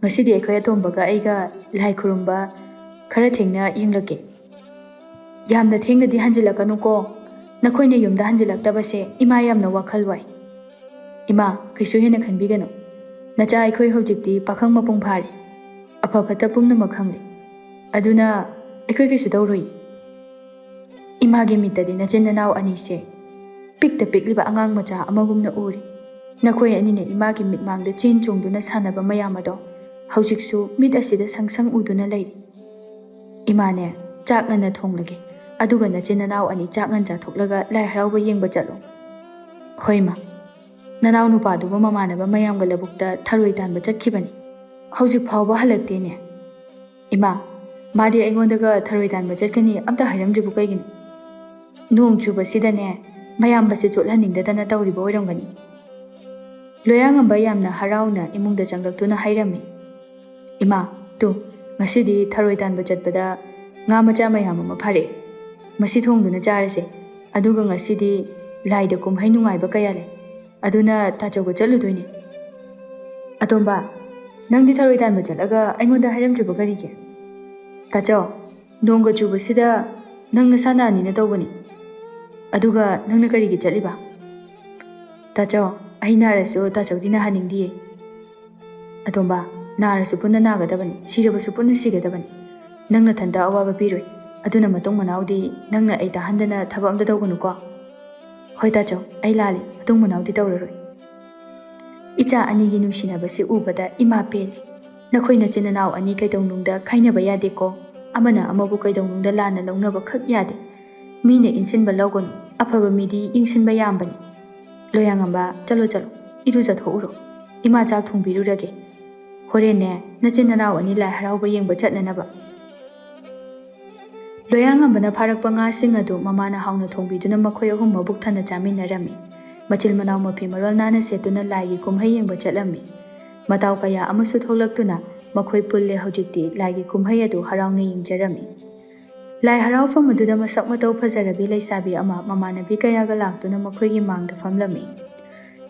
ꯉꯁꯤꯗꯤ ꯑꯩꯈꯣꯏ ꯑꯇꯣꯝꯕꯒ ꯑꯩꯒ ꯂꯥꯏ ꯈꯨꯔꯨꯝꯕ ꯈꯔ ꯊꯦꯡꯅ ꯌꯦꯡꯂꯛꯀꯦ꯫ ꯌꯥꯝꯅ ꯊꯦꯡꯅꯗꯤ ꯍꯟꯖꯤꯜꯂꯛꯀꯅꯨꯀꯣ꯫ ꯅꯈꯣꯏꯅ ꯌꯨꯝꯗ ꯍꯟꯖꯤꯜꯂꯛꯇꯕꯁꯦ ꯏꯃꯥ ꯌꯥꯝꯅ ꯋꯥꯈꯜ ꯋꯥꯏ꯫ ꯏꯃꯥ, ꯀꯩꯁꯨ ꯍꯦꯟꯅ ꯈꯟꯕꯤꯒꯅꯨ. ꯅꯆꯥ ꯑꯩꯈꯣꯏ ꯍꯧꯖꯤꯛꯇꯤ ꯄꯥꯈꯪ ꯃꯄꯨꯡ ꯐꯥꯔꯦ. ꯑꯐ ꯐꯠꯇ ꯄꯨꯝꯅꯃꯛ ꯈꯪꯂꯦ. ꯑꯗꯨꯅ ꯑꯩꯈꯣꯏ ꯀꯩꯁꯨ ꯇꯧꯔꯣꯏ. ꯏꯃꯥꯒꯤ ꯃꯤꯠꯇꯗꯤ ꯅꯆꯤꯟ ꯅꯅꯥꯎ ꯑꯅꯤꯁꯦ ꯄꯤꯛꯇ ꯄꯤꯛꯂꯤꯕ ꯑꯉꯥꯡ ꯃꯆꯥ ꯑꯃꯒꯨꯝꯅ ꯎꯔꯤ. ꯅꯈꯣꯏ ꯑꯅꯤꯅ ꯏꯃꯥꯒꯤ ꯃꯤꯠꯃꯥꯡꯗ ꯆꯦꯟ ꯆꯣꯡꯗꯨꯅ ꯁꯥꯟꯅꯕ ꯃꯌꯥꯝ ꯑꯗꯣ ꯍꯧꯖꯤꯛꯁꯨ ꯃꯤꯠ ꯑꯁꯤꯗ ꯁꯪꯁꯪ ꯎꯗꯨꯅ ꯂꯩꯔꯤ. ꯏꯃꯥꯅꯦ, ꯆꯥꯛ ꯉꯟꯅ ꯊꯣꯡꯂꯒꯦ. ꯑꯗꯨꯒ ꯅꯆꯤꯟ ꯅꯅꯥꯎ ꯑꯅꯤ ꯆꯥꯛ ꯉꯟ ꯆꯥꯊꯣꯛꯂꯒ ꯂꯥꯏ ꯍꯔꯥꯎꯕ ꯌꯦꯡꯕ ꯆꯠꯂꯣ. ꯍꯣꯏ ꯃꯥ. ꯅꯅꯥꯎ ꯅꯨꯄꯥꯗꯨꯕꯨ ꯃꯃꯥꯟꯅꯕ ꯃꯌꯥꯝꯒ ꯂꯧꯕꯨꯛꯇ ꯊꯔꯣꯏ ꯇꯥꯟꯕ ꯆꯠꯈꯤꯕꯅꯤ. ꯍꯧꯖꯤꯛ ꯐꯥꯎꯕ ꯍꯜꯂꯛꯇꯦꯅꯦ. ꯏꯃꯥ, ꯃꯥꯗꯤ ꯑꯩꯉꯣꯟꯗꯒ ꯊꯔꯣꯏ ꯇꯥꯟꯕ ꯆꯠꯀꯅꯤ ꯑꯝꯇ ꯍꯥꯏꯔꯝꯗ꯭ꯔꯤꯕꯨ ꯀꯩꯒꯤꯅꯣ? ꯅꯣꯡ ꯆꯨꯕꯁꯤꯗꯅꯦ ꯃꯌꯥꯝꯕꯁꯦ ꯆꯣꯠꯍꯟꯅꯤꯡꯗꯗꯅ ꯇꯧꯔꯤꯕ ꯑꯣꯏꯔꯝꯒꯅꯤ. ꯂꯣꯌꯥꯉꯝꯕ ꯌꯥꯝꯅ ꯍꯔꯥꯎꯅ ꯏꯃꯨꯡꯗ ꯆꯪꯂꯛꯇꯨꯅ ꯍꯥꯏꯔꯝꯃꯤ. ꯏꯃꯥ, ꯇꯨ, ꯉꯁꯤꯗꯤ ꯊꯔꯣꯏ ꯇꯥꯟꯕ ꯆꯠꯄꯗ ꯉꯥ ꯃꯆꯥ ꯃꯌꯥꯝ ꯑꯃ ꯐꯥꯔꯛꯑꯦ. ꯃꯁꯤ ꯊꯣꯡꯗꯨꯅ ꯆꯥꯔꯁꯦ. ꯑꯗꯨꯒ ꯉꯁꯤꯗꯤ ꯂꯥꯏꯗ ꯀꯨꯝꯍꯩ ꯅꯨꯡꯉꯥꯏꯕ ꯀꯌꯥ ꯂꯩ. ꯑꯗꯨꯅ ꯇꯥꯆꯧꯒ ꯆꯠꯂꯨꯗꯣꯏꯅꯦ. ꯑꯇꯣꯝꯕ, ꯅꯪꯗꯤ ꯊꯔꯣꯏ ꯇꯥꯟꯕ ꯆꯠꯂꯒ ꯑꯩꯉꯣꯟꯗ ꯍꯥꯏꯔꯝꯗ꯭ꯔꯤꯕ ꯀꯔꯤꯒꯤ? ꯇꯥꯆꯧ, ꯅꯣꯡꯒ ꯆꯨꯕꯁꯤꯗ ꯅꯪ ꯅꯁꯥ ꯅꯥꯅꯤꯅ ꯇꯧꯕꯅꯤ. ꯑꯗꯨꯒ ꯅꯪꯅ ꯀꯔꯤꯒꯤ ꯆꯠꯂꯤꯕ? ꯇꯥꯆꯧ, ꯑꯩ ꯅꯥꯔꯁꯨ ꯇꯥꯆꯧꯗꯤ ꯅꯥꯍꯟꯅꯤꯡꯗꯤꯌꯦ. ꯑꯇꯣꯝꯕ, ꯅꯥꯔꯁꯨ ꯄꯨꯟꯅ ꯅꯥꯒꯗꯕꯅꯤ, ꯁꯤꯔꯕꯁꯨ ꯄꯨꯟꯅ ꯁꯤꯒꯗꯕꯅꯤ. ꯅꯪ ꯅꯊꯟꯇ ꯑꯋꯥꯕ ꯄꯤꯔꯣꯏ. ꯑꯗꯨꯅ ꯃꯇꯨꯡ ꯃꯅꯥꯎꯗꯤ ꯅꯪꯅ ꯑꯩ ꯇꯥꯍꯟꯗꯅ ꯊꯕꯛ ꯑꯝꯇ ꯇꯧꯒꯅꯨꯀꯣ. ꯍꯣꯏ ꯇꯥꯆꯧ, ꯑꯩ ꯂꯥꯜꯂꯤ. ꯃꯇꯨꯡ ꯃꯅꯥꯎꯗꯤ ꯇꯧꯔꯔꯣꯏ. ꯏꯆꯥ ꯑꯅꯤꯒꯤ ꯅꯨꯡꯁꯤꯅꯕꯁꯤ ꯎꯕꯗ ꯏꯃꯥ ꯄꯦꯜꯂꯤ. ꯅꯈꯣꯏ ꯅꯆꯤꯟ ꯅꯅꯥꯎ ꯑꯅꯤ ꯀꯩꯗꯧꯅꯨꯡꯗ ꯈꯥꯏꯅꯕ ꯌꯥꯗꯦꯀꯣ. ꯑꯃꯅ ꯑꯃꯕꯨ ꯀꯩꯗꯧꯅꯨꯡꯗ ꯂꯥꯟꯅ ꯂꯧꯅꯕ ꯈꯛ ꯌꯥꯗꯦ. ꯃꯤꯅ ꯏꯟꯁꯤꯟꯕ ꯂꯧꯒꯅꯨ. ꯑꯐꯕ ꯃꯤꯗꯤ ꯌꯦꯡꯁꯤꯟꯕ ꯌꯥꯝꯕꯅꯤ. ꯂꯣꯌꯥꯉꯝꯕ, ꯆꯠꯂꯣ ꯆꯠꯂꯣ, ꯏꯔꯨꯖꯊꯣꯛꯎꯔꯣ. ꯏꯃꯥ ꯆꯥꯛ ꯊꯣꯡꯕꯤꯔꯨꯔꯒꯦ. ꯍꯣꯔꯦꯟꯅꯦ ꯅꯆꯤꯟ ꯅꯅꯥꯎ ꯑꯅꯤ ꯂꯥꯏ ꯍꯔꯥꯎꯕ ꯌꯦꯡꯕ ꯆꯠꯅꯅꯕ. ꯂꯣꯌꯥꯉꯝꯕꯅ ꯐꯥꯔꯛꯄ ꯉꯥꯁꯤꯡ ꯑꯗꯨ ꯃꯃꯥꯅ ꯍꯥꯎꯅ ꯊꯣꯡꯕꯤꯗꯨꯅ ꯃꯈꯣꯏ ꯑꯍꯨꯝ ꯃꯕꯨꯛ ꯊꯟꯅ ꯆꯥꯃꯤꯟꯅꯔꯝꯃꯤ. ꯃꯆꯤꯜ ꯃꯅꯥꯎ ꯃꯐꯤ ꯃꯔꯣꯜ ꯅꯥꯟꯅ ꯁꯦꯠꯇꯨꯅ ꯂꯥꯏꯒꯤ ꯀꯨꯝꯍꯩ ꯌꯦꯡꯕ ꯆꯠꯂꯝꯃꯤ. ꯃꯇꯥꯎ ꯀꯌꯥ ꯑꯃꯁꯨ ꯊꯣꯛꯂꯛꯇꯨꯅ ꯃꯈꯣꯏ ꯄꯨꯜꯂꯦ ꯍꯧꯖꯤꯛꯇꯤ ꯂꯥꯏꯒꯤ ꯀꯨꯝꯍꯩ ꯑꯗꯨ ꯍꯔꯥꯎꯅ ꯌꯦꯡꯖꯔꯝꯃꯤ. ꯂꯥꯏ ꯍꯔꯥꯎꯐꯝ ꯑꯗꯨꯗ ꯃꯁꯛ ꯃꯇꯧ ꯐꯖꯔꯕꯤ ꯂꯩꯁꯥꯕꯤ ꯑꯃ ꯃꯃꯥꯟꯅꯕꯤ ꯀꯌꯥꯒ ꯂꯥꯛꯇꯨꯅ ꯃꯈꯣꯏꯒꯤ ꯃꯥꯡꯗ ꯐꯝꯂꯝꯃꯤ.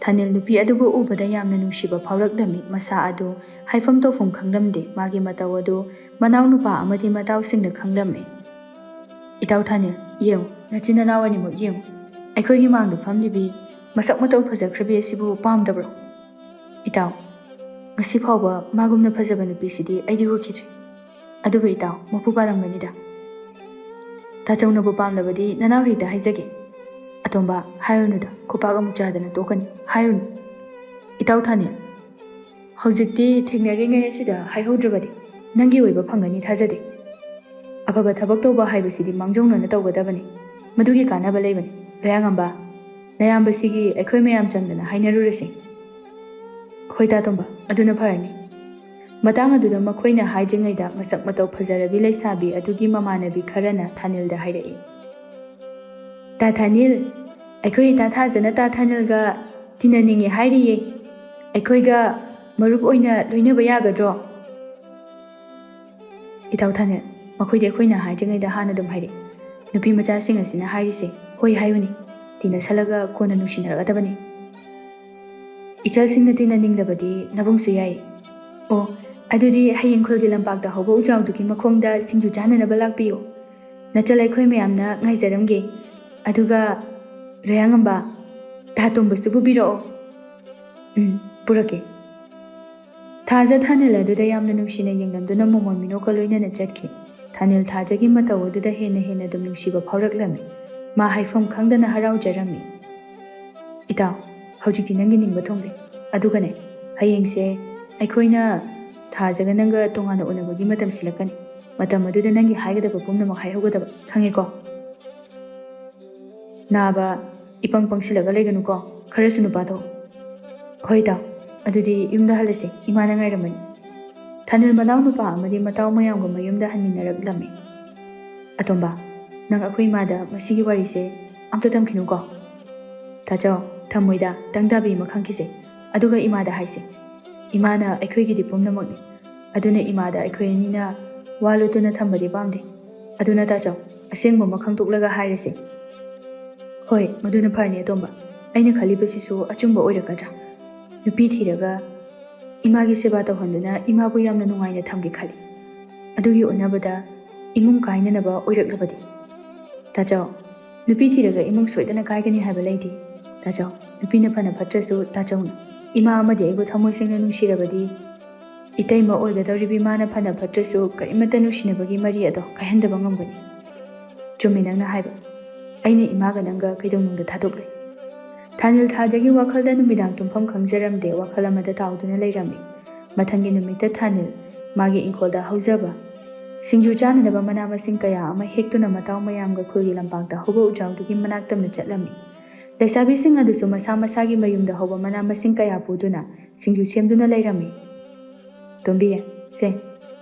ꯊꯥꯅꯤꯜ ꯅꯨꯄꯤ ꯑꯗꯨꯕꯨ ꯎꯕꯗ ꯌꯥꯝꯅ ꯅꯨꯡꯁꯤꯕ ꯐꯥꯎꯔꯛꯂꯝꯃꯤ. ꯃꯁꯥ ꯑꯗꯨ ꯍꯥꯏꯐꯝ ꯇꯧꯐꯝ ꯈꯪꯂꯝꯗꯦ. ꯃꯥꯒꯤ ꯃꯇꯧ ꯑꯗꯨ ꯃꯅꯥꯎ ꯅꯨꯄꯥ ꯑꯃꯗꯤ ꯃꯇꯥꯎꯁꯤꯡꯅ ꯈꯪꯂꯝꯃꯤ. ꯏꯇꯥꯎ ꯊꯥꯅꯤꯜ, ꯌꯦꯡꯉꯨ, ꯅꯆꯤꯟ ꯅꯅꯥꯎ ꯑꯅꯤꯃꯛ ꯌꯦꯡꯉꯨ. ꯑꯩꯈꯣꯏꯒꯤ ꯃꯥꯡꯗ ꯐꯝꯂꯤꯕꯤ ꯃꯁꯛ ꯃꯇꯧ ꯐꯖꯈ꯭ꯔꯕꯤ ꯑꯁꯤꯕꯨ ꯄꯥꯝꯗꯕ꯭ꯔꯣ? ꯏꯇꯥꯎ, ꯉꯁꯤ ꯐꯥꯎꯕ ꯃꯥꯒꯨꯝꯅ ꯐꯖꯕ ꯅꯨꯄꯤꯁꯤꯗꯤ ꯑꯩꯗꯤ ꯎꯈꯤꯗ꯭ꯔꯤ. ꯑꯗꯨꯕꯨ ꯏꯇꯥꯎ, ꯃꯄꯨ ꯄꯥꯜꯂꯝꯒꯅꯤꯗ. ꯇꯥꯆꯧꯅꯕꯨ ꯄꯥꯝꯂꯕꯗꯤ ꯅꯅꯥꯎ ꯍꯦꯛꯇ ꯍꯥꯏꯖꯒꯦ. ꯑꯇꯣꯝꯕ, ꯍꯥꯏꯔꯨꯅꯨꯗ, ꯈꯨꯄꯥꯛ ꯑꯃꯨꯛ ꯆꯥꯗꯅ ꯇꯣꯛꯀꯅꯤ. ꯍꯥꯏꯔꯨꯅꯨ. ꯏꯇꯥꯎ ꯊꯥꯅꯤꯜ, ꯍꯧꯖꯤꯛꯇꯤ ꯊꯦꯡꯅꯔꯤꯉꯩ ꯑꯁꯤꯗ ꯍꯥꯏꯍꯧꯗ꯭ꯔꯕꯗꯤ ꯅꯪꯒꯤ ꯑꯣꯏꯕ ꯐꯪꯒꯅꯤ ꯊꯥꯖꯗꯦ. ꯑꯐꯕ ꯊꯕꯛ ꯇꯧꯕ ꯍꯥꯏꯕꯁꯤꯗꯤ ꯃꯥꯡꯖꯧꯅꯅ ꯇꯧꯒꯗꯕꯅꯤ. ꯃꯗꯨꯒꯤ ꯀꯥꯟꯅꯕ ꯂꯩꯕꯅꯤ. ꯂꯣꯌꯥꯉꯝꯕ, ꯅꯌꯥꯝꯕꯁꯤꯒꯤ ꯑꯩꯈꯣꯏ ꯃꯌꯥꯝ ꯆꯪꯗꯅ ꯍꯥꯏꯅꯔꯨꯔꯁꯤ. ꯍꯣꯏ ꯇꯥꯇꯣꯝꯕ, ꯑꯗꯨꯅ ꯐꯔꯅꯤ. ꯃꯇꯥꯡ ꯑꯗꯨꯗ ꯃꯈꯣꯏꯅ ꯍꯥꯏꯗ꯭ꯔꯤꯉꯩꯗ ꯃꯁꯛ ꯃꯇꯧ ꯐꯖꯔꯕꯤ ꯂꯩꯁꯥꯕꯤ ꯑꯗꯨꯒꯤ ꯃꯃꯥꯟꯅꯕꯤ ꯈꯔꯅ ꯊꯥꯅꯤꯜꯗ ꯍꯥꯏꯔꯛꯏ. ꯇꯥ ꯊꯥꯅꯤꯜ, ꯑꯩꯈꯣꯏ ꯏꯇꯥ ꯊꯥꯖꯅ ꯇꯥ ꯊꯥꯅꯤꯜꯒ ꯇꯤꯟꯅꯅꯤꯡꯉꯦ ꯍꯥꯏꯔꯤꯌꯦ. ꯑꯩꯈꯣꯏꯒ ꯃꯔꯨꯞ ꯑꯣꯏꯅ ꯂꯣꯏꯅꯕ ꯌꯥꯒꯗ꯭ꯔꯣ? ꯏꯇꯥꯎ ꯊꯥꯅꯤꯜ, ꯃꯈꯣꯏꯗꯤ ꯑꯩꯈꯣꯏꯅ ꯍꯥꯏꯗ꯭ꯔꯤꯉꯩꯗ ꯍꯥꯟꯅ ꯑꯗꯨꯝ ꯍꯥꯏꯔꯛꯏ. ꯅꯨꯄꯤ ꯃꯆꯥꯁꯤꯡ ꯑꯁꯤꯅ ꯍꯥꯏꯔꯤꯁꯦ ꯍꯣꯏ ꯍꯥꯏꯌꯨꯅꯤ. ꯇꯤꯟꯅꯁꯜꯂꯒ ꯀꯣꯟꯅ ꯅꯨꯡꯁꯤꯅꯔꯛꯀꯗꯕꯅꯤ. ꯏꯆꯜꯁꯤꯡꯅ ꯇꯤꯟꯅꯅꯤꯡꯂꯕꯗꯤ ꯅꯕꯨꯡꯁꯨ ꯌꯥꯏ. ꯑꯣ, ꯑꯗꯨꯗꯤ ꯍꯌꯦꯡ ꯈꯨꯜꯒꯤ ꯂꯝꯄꯥꯛꯇ ꯍꯧꯕ ꯎꯖꯥꯎꯗꯨꯒꯤ ꯃꯈꯣꯡꯗ ꯁꯤꯡꯖꯨ ꯆꯥꯅꯅꯕ ꯂꯥꯛꯄꯤꯌꯨ. ꯅꯆꯜ ꯑꯩꯈꯣꯏ ꯃꯌꯥꯝꯅ ꯉꯥꯏꯖꯔꯝꯒꯦ. ꯑꯗꯨꯒ ꯂꯣꯌꯥꯉꯝꯕ, ꯇꯥꯇꯣꯝꯕꯁꯨ ꯄꯨꯕꯤꯔꯛꯑꯣ. ꯄꯨꯔꯛꯀꯦ. ꯊꯥꯖ ꯊꯥꯅꯤꯜ ꯑꯗꯨꯗ ꯌꯥꯝꯅ ꯅꯨꯡꯁꯤꯅ ꯌꯦꯡꯂꯝꯗꯨꯅ ꯃꯣꯃꯣꯟ ꯃꯤꯅꯣꯛꯀ ꯂꯣꯏꯅꯅ ꯆꯠꯈꯤ. ꯊꯥꯅꯤꯜ ꯊꯥꯖꯒꯤ ꯃꯇꯧ ꯑꯗꯨꯗ ꯍꯦꯟꯅ ꯍꯦꯟꯅ ꯑꯗꯨꯝ ꯅꯨꯡꯁꯤꯕ ꯐꯥꯎꯔꯛꯂꯝꯃꯤ. ꯃꯥ ꯍꯥꯏꯐꯝ ꯈꯪꯗꯅ ꯍꯔꯥꯎꯖꯔꯝꯃꯤ. ꯏꯇꯥꯎ, ꯍꯧꯖꯤꯛꯇꯤ ꯅꯪꯒꯤ ꯅꯤꯡꯕ ꯊꯨꯡꯂꯦ. ꯑꯗꯨꯒꯅꯦ, ꯍꯌꯦꯡꯁꯦ ꯑꯩꯈꯣꯏꯅ ꯊꯥꯖꯒ ꯅꯪꯒ ꯇꯣꯉꯥꯟꯅ ꯎꯅꯕꯒꯤ ꯃꯇꯝ ꯁꯤꯜꯂꯛꯀꯅꯤ. ꯃꯇꯝ ꯑꯗꯨꯗ ꯅꯪꯒꯤ ꯍꯥꯏꯒꯗꯕ ꯄꯨꯝꯅꯃꯛ ꯍꯥꯏꯍꯧꯒꯗꯕ. ꯈꯪꯉꯦꯀꯣ? ꯅꯥꯕ ꯏꯄꯪ ꯄꯪꯁꯤꯜꯂꯒ ꯂꯩꯒꯅꯨꯀꯣ. ꯈꯔꯁꯨ ꯅꯨꯄꯥ ꯊꯣꯛ. ꯍꯣꯏ ꯏꯇꯥꯎ, ꯑꯗꯨꯗꯤ ꯌꯨꯝꯗ ꯍꯜꯂꯁꯤ. ꯏꯃꯥꯅ ꯉꯥꯏꯔꯝꯃꯅꯤ. ꯊꯥꯅꯤꯜ ꯃꯅꯥꯎ ꯅꯨꯄꯥ ꯑꯃꯗꯤ ꯃꯇꯥꯎ ꯃꯌꯥꯝꯒ ꯃꯌꯨꯝꯗ ꯍꯟꯃꯤꯟꯅꯔꯛꯂꯝꯃꯤ. ꯑꯇꯣꯝꯕ, ꯅꯪ ꯑꯩꯈꯣꯏ ꯏꯃꯥꯗ ꯃꯁꯤꯒꯤ ꯋꯥꯔꯤꯁꯦ ꯑꯝꯇ ꯇꯝꯈꯤꯅꯨꯀꯣ. ꯇꯥꯆꯧ, ꯊꯝꯃꯣꯏꯗ, ꯇꯪꯇꯥꯕꯤ ꯑꯃ ꯈꯪꯈꯤꯁꯦ. ꯑꯗꯨꯒ ꯏꯃꯥꯗ ꯍꯥꯏꯁꯦ. ꯏꯃꯥꯅ ꯑꯩꯈꯣꯏꯒꯤꯗꯤ ꯄꯨꯝꯅꯃꯛꯅꯤ. ꯑꯗꯨꯅ ꯏꯃꯥꯗ ꯑꯩꯈꯣꯏ ꯑꯅꯤꯅ ꯋꯥ ꯂꯣꯠꯇꯨꯅ ꯊꯝꯕꯗꯤ ꯄꯥꯝꯗꯦ. ꯑꯗꯨꯅ ꯇꯥꯆꯧ, ꯑꯁꯦꯡꯕ ꯑꯃ ꯈꯪꯗꯣꯛꯂꯒ ꯍꯥꯏꯔꯁꯤ. ꯍꯣꯏ, ꯃꯗꯨꯅ ꯐꯔꯅꯤ ꯑꯇꯣꯝꯕ. ꯑꯩꯅ ꯈꯜꯂꯤꯕꯁꯤꯁꯨ ꯑꯆꯨꯝꯕ ꯑꯣꯏꯔꯛꯀꯗ꯭ꯔꯥ? ꯅꯨꯄꯤ ꯊꯤꯔꯒ ꯏꯃꯥꯒꯤ ꯁꯦꯕꯥ ꯇꯧꯍꯟꯗꯨꯅ ꯏꯃꯥꯕꯨ ꯌꯥꯝꯅ ꯅꯨꯡꯉꯥꯏꯅ ꯊꯝꯒꯦ ꯈꯜꯂꯤ. ꯑꯗꯨꯒꯤ ꯑꯣꯟꯅꯕꯗ ꯏꯃꯨꯡ ꯀꯥꯏꯅꯅꯕ ꯑꯣꯏꯔꯛꯂꯕꯗꯤ? ꯇꯥꯆꯧ, ꯅꯨꯄꯤ ꯊꯤꯔꯒ ꯏꯃꯨꯡ ꯁꯣꯏꯗꯅ ꯀꯥꯏꯒꯅꯤ ꯍꯥꯏꯕ ꯂꯩꯇꯦ. ꯇꯥꯆꯧ, ꯅꯨꯄꯤꯅ ꯐꯅ ꯐꯠꯇ꯭ꯔꯁꯨ ꯇꯥꯆꯧꯅ ꯏꯃꯥ ꯑꯃꯗꯤ ꯑꯩꯕꯨ ꯊꯃꯣꯏ ꯁꯦꯡꯅ ꯅꯨꯡꯁꯤꯔꯕꯗꯤ ꯏꯇꯩꯃ ꯑꯣꯏꯒꯗꯧꯔꯤꯕꯤ ꯃꯥꯅ ꯐꯅ ꯐꯠꯇ꯭ꯔꯁꯨ ꯀꯔꯤꯃꯠꯇ ꯅꯨꯡꯁꯤꯅꯕꯒꯤ ꯃꯔꯤ ꯑꯗꯣ ꯀꯥꯏꯍꯟꯗꯕ ꯉꯝꯒꯅꯤ꯫ ꯆꯨꯝꯃꯤ ꯅꯪꯅ ꯍꯥꯏꯕ, ꯑꯩꯅ ꯏꯃꯥꯒ ꯅꯪꯒ ꯀꯩꯗꯧꯅꯨꯡꯗ ꯊꯥꯗꯣꯛꯂꯣꯏ꯫ ꯊꯥꯅꯤꯜ ꯊꯥꯖꯒꯤ ꯋꯥꯈꯜꯗ ꯅꯨꯃꯤꯗꯥꯡ ꯇꯨꯝꯐꯝ ꯈꯪꯖꯔꯝꯗꯦ ꯋꯥꯈꯜ ꯑꯃꯗ ꯇꯥꯎꯗꯨꯅ ꯂꯩꯔꯝꯃꯤ꯫ ꯃꯊꯪꯒꯤ ꯅꯨꯃꯤꯠꯇ ꯊꯥꯅꯤꯜ ꯃꯥꯒꯤ ꯏꯪꯈꯣꯜꯗ ꯍꯧꯖꯕ ꯁꯤꯡꯖꯨ ꯆꯥꯅꯅꯕ ꯃꯅꯥ ꯃꯁꯤꯡ ꯀꯌꯥ ꯑꯃ ꯍꯦꯛꯇꯨꯅ ꯃꯇꯥꯎ ꯃꯌꯥꯝꯒ ꯈꯨꯜꯒꯤ ꯂꯝꯄꯥꯛꯇ ꯍꯧꯕ ꯎꯖꯥꯎꯗꯨꯒꯤ ꯃꯅꯥꯛ ꯇꯝꯅ ꯆꯠꯂꯝꯃꯤ꯫ ꯂꯩꯁꯥꯕꯤꯁꯤꯡ ꯑꯗꯨꯁꯨ ꯃꯁꯥ ꯃꯁꯥꯒꯤ ꯃꯌꯨꯝꯗ ꯍꯧꯕ ꯃꯅꯥ ꯃꯁꯤꯡ ꯀꯌా ꯄꯨꯗꯨꯅ ꯁꯤꯡꯖꯨ ꯁꯦꯝꯗꯨꯅ ꯂꯩꯔꯝꯃꯤ꯫ ꯇꯣꯝꯕꯤ, ꯁꯦ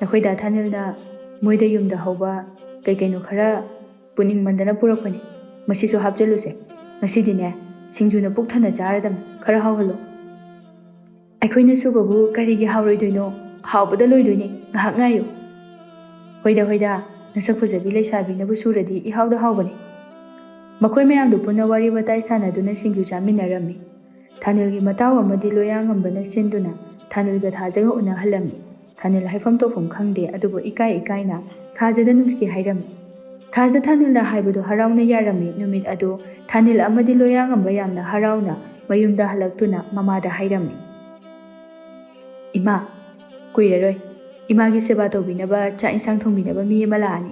ꯅꯈꯣꯏ ꯗꯥ ꯊꯥꯅꯤꯜꯅ ꯃꯣꯏꯗ ꯌꯨꯝꯗ ꯍꯧꯕ ꯀꯩꯀꯩꯅꯣ ꯈꯔ ꯄꯨꯅꯤꯡꯃꯟꯗꯅ ꯄꯨꯔꯛꯄꯅꯤ, ꯃꯁꯤꯁꯨ ꯍꯥꯞꯆꯤꯜꯂꯨꯁꯦ꯫ ꯉꯁꯤꯗꯤꯅꯦ ꯁꯤꯡꯖꯨꯅ ꯄꯨꯛ ꯊꯟꯅ ꯆꯥꯔꯗꯝꯅꯤ, ꯈꯔ ꯍꯥꯎꯍꯜꯂꯣ꯫ ꯑꯩꯈꯣꯏꯅ ꯁꯨꯕꯕꯨ ꯀꯔꯤꯒꯤ ꯍꯥꯎꯔꯣꯏꯗꯣꯏꯅꯣ? ꯍꯥꯎꯕꯗ ꯂꯣꯏꯗꯣꯏꯅꯤ, ꯉꯥꯏꯍꯥꯛ ꯉꯥꯏꯌꯨ꯫ ꯍꯣꯏꯗ ꯍꯣꯏꯗ, ꯅꯁꯛ ꯐꯖꯕꯤ ꯂꯩꯁꯥꯕꯤꯅꯕꯨ ꯁꯨꯔꯗꯤ ꯏꯍꯥꯎꯗ ꯍꯥꯎꯕꯅꯤ꯫ ꯃꯈꯣꯏ ꯃꯌꯥꯝꯗꯨ ꯄꯨꯟꯅ ꯋꯥꯔꯤ ꯋꯥꯇꯥꯏ ꯁꯥꯟꯅꯗꯨꯅ ꯁꯤꯡꯖꯨ ꯆꯥꯃꯤꯟꯅꯔꯝꯃꯤ꯫ ꯊꯥꯅꯤꯜꯒꯤ ꯃꯇꯥꯎ ꯑꯃꯗꯤ ꯂꯣꯌꯥꯉꯝꯕꯅ ꯁꯤꯟꯗꯨꯅ ꯊꯥꯅꯤꯜꯒ ꯊꯥꯖꯒ ꯎꯅꯍꯜꯂꯝꯃꯤ꯫ ꯊꯥꯅꯤꯜ ꯍꯥꯏꯐꯝ ꯇꯧꯐꯝ ꯈꯪꯗꯦ, ꯑꯗꯨꯕꯨ ꯏꯀꯥꯏ ꯏꯀꯥꯏꯅ ꯊꯥꯖꯗ ꯅꯨꯡꯁꯤ ꯍꯥꯏꯔꯝꯃꯤ꯫ ꯊꯥꯖ ꯊꯥꯅꯤꯜꯅ ꯍꯥꯏꯕꯗꯨ ꯍꯔꯥꯎꯅ ꯌꯥꯔꯝꯃꯤ꯫ ꯅꯨꯃꯤꯠ ꯑꯗꯨ ꯊꯥꯅꯤꯜ ꯑꯃꯗꯤ ꯂꯣꯌꯥꯉꯝꯕ ꯌꯥꯝꯅ ꯍꯔꯥꯎꯅ ꯃꯌꯨꯝꯗ ꯍꯜꯂꯛꯇꯨꯅ ꯃꯃꯥꯗ ꯍꯥꯏꯔꯝꯃꯤ꯫ ꯏꯃꯥ, ꯀꯨꯏꯔꯔꯣꯏ ꯏꯃꯥꯒꯤ ꯁꯦꯕꯥ ꯇꯧꯕꯤꯅꯕ ꯆꯥꯛ ꯏꯟꯁꯥꯡ ꯊꯣꯡꯕꯤꯅꯕ ꯃꯤ ꯑꯃ ꯂꯥꯛꯑꯅꯤ꯫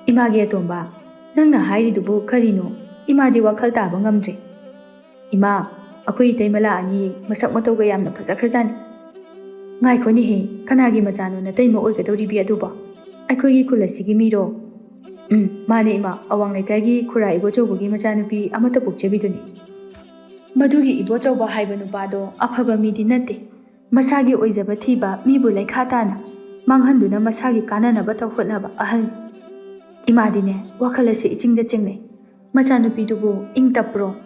ꯏꯃꯥꯒꯤ ꯑꯇꯣꯝꯕ, ꯅꯪꯅ ꯍꯥꯏꯔꯤꯗꯨꯕꯨ ꯀꯔꯤꯅꯣ? ꯏꯃꯥꯗꯤ ꯋꯥꯈꯜ ꯇꯥꯕ ꯉꯝꯗ꯭ꯔꯤ꯫ ꯏꯃꯥ, ꯑꯩꯈꯣꯏ ꯏꯇꯩꯃ ꯂꯥꯛꯑꯅꯤ, ꯃꯁꯛ ꯃꯇꯧꯒ ꯌꯥꯝꯅ ꯐꯖꯈ꯭ꯔꯖꯥꯠꯅꯤ꯫ ꯉꯥꯏꯈꯣꯅꯦꯍꯦ, ꯀꯅꯥꯒꯤ ꯃꯆꯥꯅꯣ ꯅꯇꯩꯃ ꯑꯣꯏꯒꯗꯧꯔꯤꯕꯤ ꯑꯗꯨꯕꯣ? ꯑꯩꯈꯣꯏꯒꯤ ꯈꯨꯜ ꯑꯁꯤꯒꯤ ꯃꯤꯔꯣ? ꯃꯥꯅꯦ ꯏꯃꯥ, ꯑꯋꯥꯡ ꯂꯩꯀꯥꯏꯒꯤ ꯈꯨꯔꯥ ꯏꯕꯣꯆꯧꯕꯒꯤ ꯃꯆꯥꯅꯨꯄꯤ ꯑꯃꯠꯇ ꯄꯣꯛꯆꯕꯤꯗꯨꯅꯤ꯫ ꯃꯗꯨꯒꯤ ꯏꯕꯣꯆꯧꯕ ꯍꯥꯏꯕ ꯅꯨꯄꯥꯗꯣ ꯑꯐꯕ ꯃꯤꯗꯤ ꯅꯠꯇꯦ꯫ ꯃꯁꯥꯒꯤ ꯑꯣꯏꯖꯕ ꯊꯤꯕ, ꯃꯤꯕꯨ ꯂꯩꯈꯥ ꯇꯥꯅ ꯃꯥꯡꯍꯟꯗꯨꯅ ꯃꯁꯥꯒꯤ ꯀꯥꯟꯅꯅꯕ ꯇꯧ ꯍꯣꯠꯅꯕ ꯑꯍꯜꯅꯤ꯫ ꯏꯃꯥꯗꯤꯅꯦ ꯋꯥꯈꯜ ꯑꯁꯤ ꯏꯆꯤꯡꯗ ꯆꯤꯡꯅꯩ꯫ ꯃꯆꯥꯅꯨꯄꯤꯗꯨꯕꯨ ꯏꯪ ꯇꯞꯄ꯭ꯔꯣ?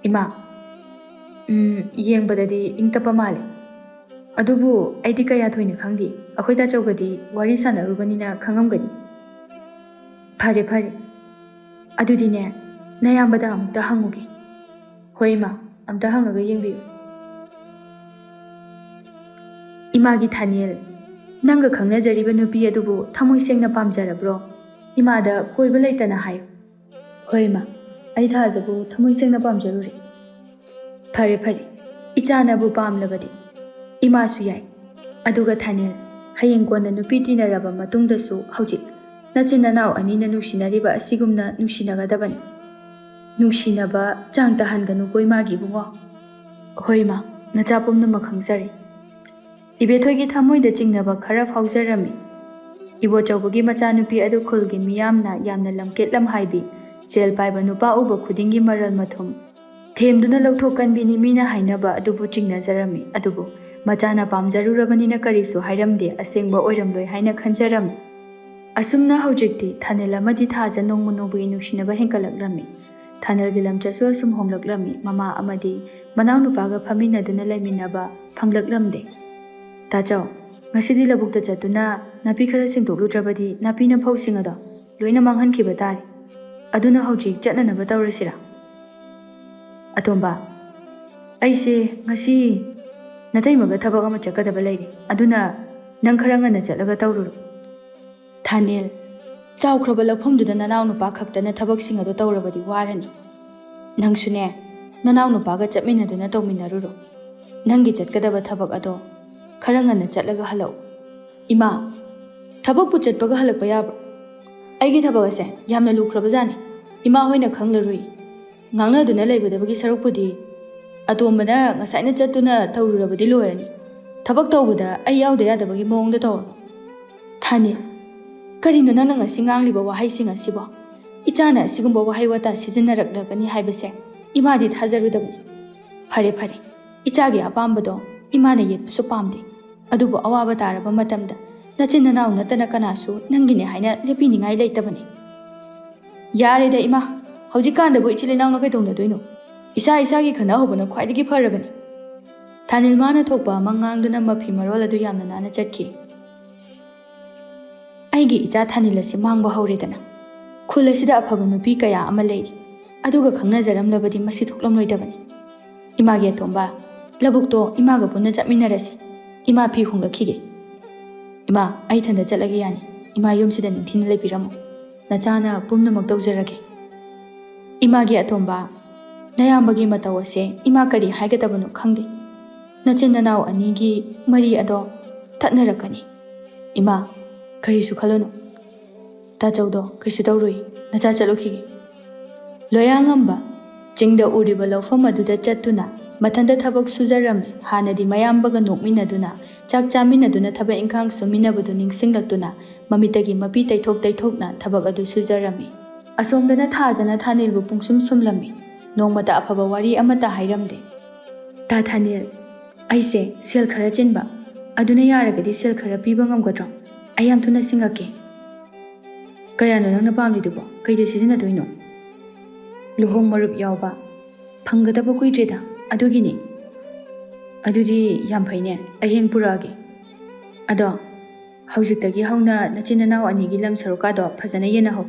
ꯏꯃꯥ, ꯌꯦꯡꯕꯗꯗꯤ ꯏꯪ ꯇꯞꯄ ꯃꯥꯜꯂꯤ, ꯑꯗꯨꯕꯨ ꯑꯩꯗꯤ ꯀꯌꯥ ꯊꯣꯏꯅ ꯈꯪꯗꯦ꯫ ꯑꯩꯈꯣꯏ ꯇꯥꯆꯧꯒꯗꯤ ꯋꯥꯔꯤ ꯁꯥꯟꯅꯔꯨꯕꯅꯤꯅ ꯈꯪꯉꯝꯒꯅꯤ꯫ ꯐꯔꯦ ꯐꯔꯦ, ꯑꯗꯨꯗꯤꯅꯦ ꯅꯌꯥꯝꯕꯗ ꯑꯃꯨꯛꯇ ꯍꯪꯉꯨꯒꯦ꯫ ꯍꯣꯏ ꯏꯃꯥ, ꯑꯝꯇ ꯍꯪꯉꯒ ꯌꯦꯡꯕꯤꯌꯨ꯫ ꯏꯃꯥꯒꯤ ꯊꯥꯅꯤꯜ, ꯅꯪꯒ ꯈꯪꯅꯖꯔꯤꯕ ꯅꯨꯄꯤ ꯑꯗꯨꯕꯨ ꯊꯃꯣꯏ ꯁꯦꯡꯅ ꯄꯥꯝꯖꯔꯕ꯭ꯔꯣ? ꯏꯃꯥꯗ ꯀꯣꯏꯕ ꯂꯩꯇꯅ ꯍꯥꯏꯌꯨ꯫ ꯍꯣꯏ ꯏꯃꯥ, ꯑꯩ ꯊꯥꯖꯕꯨ ꯊꯃꯣꯏ ꯁꯦꯡꯅ ꯄꯥꯝꯖꯔꯨꯔꯦ꯫ ꯐꯔꯦ ꯐꯔꯦ, ꯏꯆꯥꯅꯕꯨ ꯄꯥꯝꯂꯕꯗꯤ ꯏꯃꯥꯁꯨ ꯌꯥꯏ꯫ ꯑꯗꯨꯒ ꯊꯥꯅꯤꯜ, ꯍꯌꯦꯡ ꯀꯣꯟꯅ ꯅꯨꯄꯤ ꯇꯤꯟꯅꯔꯕ ꯃꯇꯨꯡꯗꯁꯨ ꯍꯧꯖꯤꯛ ꯅꯆꯤꯟ ꯅꯅꯥꯎ ꯑꯅꯤꯅ ꯅꯨꯡꯁꯤꯅꯔꯤꯕ ꯑꯁꯤꯒꯨꯝꯅ ꯅꯨꯡꯁꯤꯅꯒꯗꯕꯅꯤ꯫ ꯅꯨꯡꯁꯤꯅꯕ ꯆꯥꯡ ꯇꯥꯍꯟꯒꯅꯨꯀꯣ ꯏꯃꯥꯒꯤ ꯏꯕꯨꯡꯉꯣ꯫ ꯍꯣꯏ ꯏꯃꯥ, ꯅꯆꯥ ꯄꯨꯝꯅꯃꯛ ꯈꯪꯖꯔꯤ꯫ ꯏꯕꯦꯊꯣꯏꯒꯤ ꯊꯃꯣꯏꯗ ꯆꯤꯡꯅꯕ ꯈꯔ ꯐꯥꯎꯖꯔꯝꯃꯤ꯫ ꯏꯕꯣꯆꯧꯕꯒꯤ ꯃꯆꯥꯅꯨꯄꯤ ꯑꯗꯨ ꯈꯨꯜꯒꯤ ꯃꯤꯌꯥꯝꯅ ꯌꯥꯝꯅ ꯂꯝꯀꯦꯠ ꯂꯝꯍꯥꯏꯕꯤ, ꯁꯦꯜ ꯄꯥꯏꯕ ꯅꯨꯄꯥ ꯎꯕ ꯈꯨꯗꯤꯡꯒꯤ ꯃꯔꯜ ꯃꯊꯨꯝ ꯊꯦꯝꯗꯨꯅ ꯂꯧꯊꯣꯛꯀꯟꯕꯤꯅꯤ ꯃꯤꯅ ꯍꯥꯏꯅꯕ ꯑꯗꯨꯕꯨ ꯆꯤꯡꯅꯖꯔꯝꯃꯤ꯫ ꯑꯗꯨꯕꯨ ꯃꯆꯥꯅ ꯄꯥꯝꯖꯔꯨꯔꯕꯅꯤನ ꯀꯔꯤꯁꯨ ꯍꯥꯏꯔꯝꯗꯦ, ꯑꯁꯦꯡꯕ ꯑꯣꯏꯔꯝꯂꯣꯏ ꯍꯥꯏꯅ ꯈꯟꯖꯔꯝꯃꯤ꯫ ꯑꯁꯨꯝꯅ ꯍꯧꯖꯤꯛꯇꯤ ꯊꯥꯅꯤꯜ ꯑꯃꯗꯤ ꯊꯥꯖ ꯅꯣꯡꯃ ꯅꯣꯡꯃꯒꯤ ꯅꯨꯡꯁꯤꯅꯕ ꯍꯦꯟꯒꯠꯂꯛꯂꯝꯃꯤ꯫ ꯊꯥꯅꯤꯜꯒꯤ ꯂꯝꯆꯠꯁꯨ ꯑꯁꯨꯝ ꯍꯣꯡꯂꯛꯂꯝꯃꯤ꯫ ꯃꯃꯥ ꯑꯃꯗꯤ ꯃꯅꯥꯎꯅꯨꯄꯥꯒ ꯐꯝꯃꯤꯟꯅꯗꯨꯅ ꯂꯩꯃꯤꯟꯅꯕ ꯐꯪꯂꯛꯂꯝꯗꯦ꯫ ꯇꯥꯆꯧ, ꯉꯁꯤꯗꯤ ꯂꯧꯕꯨꯛꯇ ꯆꯠꯇꯨꯅ ꯅꯥꯄꯤ ꯈꯔ ꯁꯦꯡꯗꯣꯛꯂꯨꯗ꯭ꯔꯕꯗꯤ ꯅꯥꯄꯤꯅ ꯐꯧꯁꯤꯡ ꯑꯗꯣ ꯂꯣꯏꯅ ꯃꯥꯡꯍꯟꯈꯤꯕ ꯇꯥꯔꯦ꯫ ꯑꯗꯨꯅ ꯍꯧꯖꯤꯛ ꯆꯠꯅꯅꯕ ꯇꯧꯔꯁꯤꯔꯥ? ꯑꯇꯣꯝꯕ, ꯑꯩꯁꯦ ꯉꯁꯤ ꯅꯇꯩꯃꯒ ꯊꯕꯛ ꯑꯃ ꯆꯠꯀꯗꯕ ꯂꯩꯔꯦ, ꯑꯗꯨꯅ ꯅꯪ ꯈꯔ ꯉꯟꯅ ꯆꯠꯂꯒ ꯇꯧꯔꯨꯔꯣ꯫ ꯊꯥꯅꯤꯜ, ꯆꯥꯎꯈ꯭ꯔꯕ ꯂꯧꯐꯝꯗꯨꯗ ꯅꯅꯥꯎ ꯅꯨꯄꯥ ꯈꯛꯇꯅ ꯊꯕꯛꯁꯤꯡ ꯑꯗꯨ ꯇꯧꯔꯕꯗꯤ ꯋꯥꯔꯅꯤ꯫ ꯅꯪꯁꯨꯅꯦ ꯅꯅꯥꯎ ꯅꯨꯄꯥꯒ ꯆꯠꯃꯤꯟꯅꯗꯨꯅ ꯇꯧꯃꯤꯟꯅꯔꯨꯔꯣ꯫ ꯅꯪꯒꯤ ꯆꯠꯀꯗꯕ ꯊꯕꯛ ꯑꯗꯣ ꯈꯔ ꯉꯟꯅ ꯆꯠꯂꯒ ꯍꯜꯂꯛꯎ꯫ ꯏꯃꯥ, ꯊꯕꯛꯄꯨ ꯆꯠꯄꯒ ꯍꯜꯂꯛꯄ ꯌꯥꯕ꯭ꯔꯣ? ꯑꯩꯒꯤ ꯊꯕꯛ ꯑꯁꯦ ꯌꯥꯝꯅ ꯂꯨꯈ꯭ꯔꯕꯖꯥꯠꯅꯤ, ꯏꯃꯥ ꯍꯣꯏꯅ ꯈꯪꯂꯔꯣꯏ꯫ ꯉꯥꯡꯅꯗꯨꯅ ꯂꯩꯕꯗꯕꯒꯤ ꯁꯔꯨꯛꯄꯨꯗꯤ ꯑꯇꯣꯝꯕꯅ ꯉꯁꯥꯏꯅ ꯆꯠꯇꯨꯅ ꯇꯧꯔꯨꯔꯕꯗꯤ ꯂꯣꯏꯔꯅꯤ꯫ ꯊꯕꯛ ꯇꯧꯕꯗ ꯑꯩ ꯌꯥꯎꯗ ꯌꯥꯗꯕꯒꯤ ꯃꯑꯣꯡꯗ ꯇꯧꯔꯣ꯫ ꯊꯥꯅꯤꯜ, ꯀꯔꯤꯅꯣ ꯅꯪꯅ ꯉꯁꯤ ꯉꯥꯡꯂꯤꯕ ꯋꯥꯍꯩꯁꯤꯡ ꯑꯁꯤꯕꯣ? ꯏꯆꯥꯅ ꯑꯁꯤꯒꯨꯝꯕ ꯋꯥꯍꯩ ꯋꯥꯇꯥ ꯁꯤꯖꯤꯟꯅꯔꯛꯂꯒꯅꯤ ꯍꯥꯏꯕꯁꯦ ꯏꯃꯥꯗꯤ ꯊꯥꯖꯔꯨꯗꯕꯅꯤ꯫ ꯐꯔꯦ ꯐꯔꯦ, ꯏꯆꯥꯒꯤ ꯑꯄꯥꯝꯕꯗꯣ ꯏꯃꯥꯅ ꯌꯦꯠꯄꯁꯨ ꯄꯥꯝꯗꯦ, ꯑꯗꯨꯕꯨ ꯑꯋꯥꯕ ꯇꯥꯔꯕ ꯃꯇꯝꯗ ꯅꯆꯤꯟ ꯅꯅꯥꯎ ꯅꯠꯇꯅ ꯀꯅꯥꯁꯨ ꯅꯪꯒꯤꯅꯦ ꯍꯥꯏꯅ ꯂꯦꯞꯄꯤꯅꯤꯡꯉꯥꯏ ꯂꯩꯇꯕꯅꯤ꯫ ꯌꯥꯔꯦꯗ ꯏꯃꯥ, ꯍꯧꯖꯤꯛꯀꯥꯟꯗꯕꯨ ꯏꯆꯤꯜ ꯏꯅꯥꯎꯅ ꯀꯩꯗꯧꯅꯗꯣꯏꯅꯣ? ꯏꯁꯥ ꯏꯁꯥꯒꯤ ꯈꯟꯅꯍꯧꯕꯅ ꯈ꯭ꯋꯥꯏꯗꯒꯤ ꯐꯔꯕꯅꯤ꯫ ꯊꯥꯅꯤꯜ ꯃꯥꯅ ꯊꯣꯛꯄ ꯑꯃ ꯉꯥꯡꯗꯨꯅ ꯃꯐꯤ ꯃꯔꯣꯜ ꯑꯗꯨ ꯌꯥꯝꯅ ꯅꯥꯟꯅ ꯆꯠꯈꯤ꯫ ꯑꯩꯒꯤ ꯏꯆꯥ ꯊꯥꯅꯤꯜ ꯑꯁꯤ ꯃꯥꯡꯕ ꯍꯧꯔꯦꯗꯅ꯫ ꯈꯨꯜ ꯑꯁꯤꯗ ꯑꯐꯕ ꯅꯨꯄꯤ ꯀꯌꯥ ꯑꯃ ꯂꯩꯔꯤ, ꯑꯗꯨꯒ ꯈꯪꯅꯖꯔꯝꯂꯕꯗꯤ ꯃꯁꯤ ꯊꯣꯛꯂꯝꯂꯣꯏꯗꯕꯅꯤ꯫ ꯏꯃꯥꯒꯤ ꯑꯇꯣꯝꯕ, ꯂꯧꯕꯨꯛꯇꯣ ꯏꯃꯥꯒ ꯄꯨꯟꯅ ꯆꯠꯃꯤꯟꯅꯔꯁꯤ꯫ ꯏꯃꯥ ꯐꯤ ꯍꯣꯡꯂꯛꯈꯤꯒꯦ꯫ ꯏꯃꯥ, ꯑꯩ ꯏꯊꯟꯗ ꯆꯠꯂꯒꯦ ꯌꯥꯅꯤ꯫ ꯏꯃꯥ ꯌꯨꯝꯁꯤꯗ ꯅꯤꯡꯊꯤꯅ ꯂꯩꯕꯤꯔꯝꯃꯨ, ꯅꯆꯥꯅ ꯄꯨꯝꯅꯃꯛ ꯇꯧꯖꯔꯒꯦ꯫ ꯏꯃꯥꯒꯤ ꯑꯇꯣꯝꯕ, ꯅꯌꯥꯝꯕꯒꯤ ꯃꯇꯧ ꯑꯁꯦ ꯏꯃꯥ ꯀꯔꯤ ꯍꯥꯏꯒꯗꯕꯅꯣ ꯈꯪꯗꯦ꯫ ꯅꯆꯤꯟ ꯅꯅꯥꯎ ꯑꯅꯤꯒꯤ ꯃꯔꯤ ꯑꯗꯣ ꯊꯠꯅꯔꯛꯀꯅꯤ꯫ ꯏꯃꯥ, ꯀꯔꯤꯁꯨ ꯈꯜꯂꯨꯅꯨ꯫ ꯇꯥꯆꯧꯗꯣ ꯀꯩꯁꯨ ꯇꯧꯔꯣꯏ, ꯅꯆꯥ ꯆꯠꯂꯨꯈꯤꯒꯦ꯫ ꯂꯣꯌꯥꯉꯝꯕ ꯆꯤꯡꯗ ꯎꯔꯤꯕ ꯂꯧꯐꯝ ꯑꯗꯨꯗ ꯆꯠꯇꯨꯅ ꯃꯊꯟꯇ ꯊꯕꯛ ꯁꯨꯖꯔꯝꯃꯤ꯫ ꯍꯥꯟꯅꯗꯤ ꯃꯌꯥꯝꯕꯒ ꯅꯣꯛꯃꯤꯟꯅꯗꯨꯅ ꯆꯥꯛ ꯆꯥꯃꯤꯟꯅꯗꯨꯅ ꯊꯕꯛ ꯏꯪꯈꯥꯡ ꯁꯨꯃꯤꯟꯅꯕꯗꯨ ꯅꯤꯡꯁꯤꯡꯂꯛꯇꯨꯅ ꯃꯃꯤꯠꯇꯒꯤ ꯃꯄꯤ ꯇꯩꯊꯣꯛꯅ ꯊꯕꯛ ꯑꯗꯨ ꯁꯨꯖꯔꯝꯃꯤ꯫ ꯑꯁꯣꯝꯗꯅ ꯊꯥꯖꯅ ꯊꯥꯅꯤꯜꯕꯨ ꯄꯨꯡꯁꯨꯝ ꯁꯨꯝꯂꯝꯃꯤ꯫ ꯅꯣꯡꯃꯇ ꯑꯐꯕ ꯋꯥꯔꯤ ꯑꯃꯠꯇ ꯍꯥꯏꯔꯝꯗꯦ꯫ ꯇꯥ ꯊꯥꯅꯤꯜ, ꯑꯩꯁꯦ ꯁꯦꯜ ꯈꯔ ꯆꯤꯟꯕ, ꯑꯗꯨꯅ ꯌꯥꯔꯒꯗꯤ ꯁꯦꯜ ꯈꯔ ꯄꯤꯕ ꯉꯝꯒꯗ꯭ꯔꯣ? ꯑꯩ ꯌꯥꯝ ꯊꯨꯅ ꯁꯤꯡꯉꯛꯀꯦ꯫ ꯀꯌꯥꯅꯣ ꯅꯪꯅ ꯄꯥꯝꯂꯤꯗꯨꯕꯣ? ꯀꯩꯗ ꯁꯤꯖꯤꯟꯅꯗꯣꯏꯅꯣ? ꯂꯨꯍꯣꯡ ꯃꯔꯨꯞ ꯌꯥꯎꯕ ꯐꯪꯒꯗꯕ ꯀꯨꯏꯗ꯭ꯔꯦꯗ, ꯑꯗꯨꯒꯤꯅꯤ꯫ ꯑꯗꯨꯗꯤ ꯌꯥꯝ ꯐꯩꯅꯦ, ꯑꯩ ꯍꯌꯦꯡ ꯄꯨꯔꯛꯑꯒꯦ꯫ ꯑꯗꯣ ꯍꯧꯖꯤꯛꯇꯒꯤ ꯍꯧꯅ ꯅꯆꯤꯟ ꯅꯅꯥꯎ ꯑꯅꯤꯒꯤ ꯂꯝ ꯁꯔꯨꯛꯀꯥꯗꯣ ꯐꯖꯅ ꯌꯦꯟꯅꯍꯧ꯫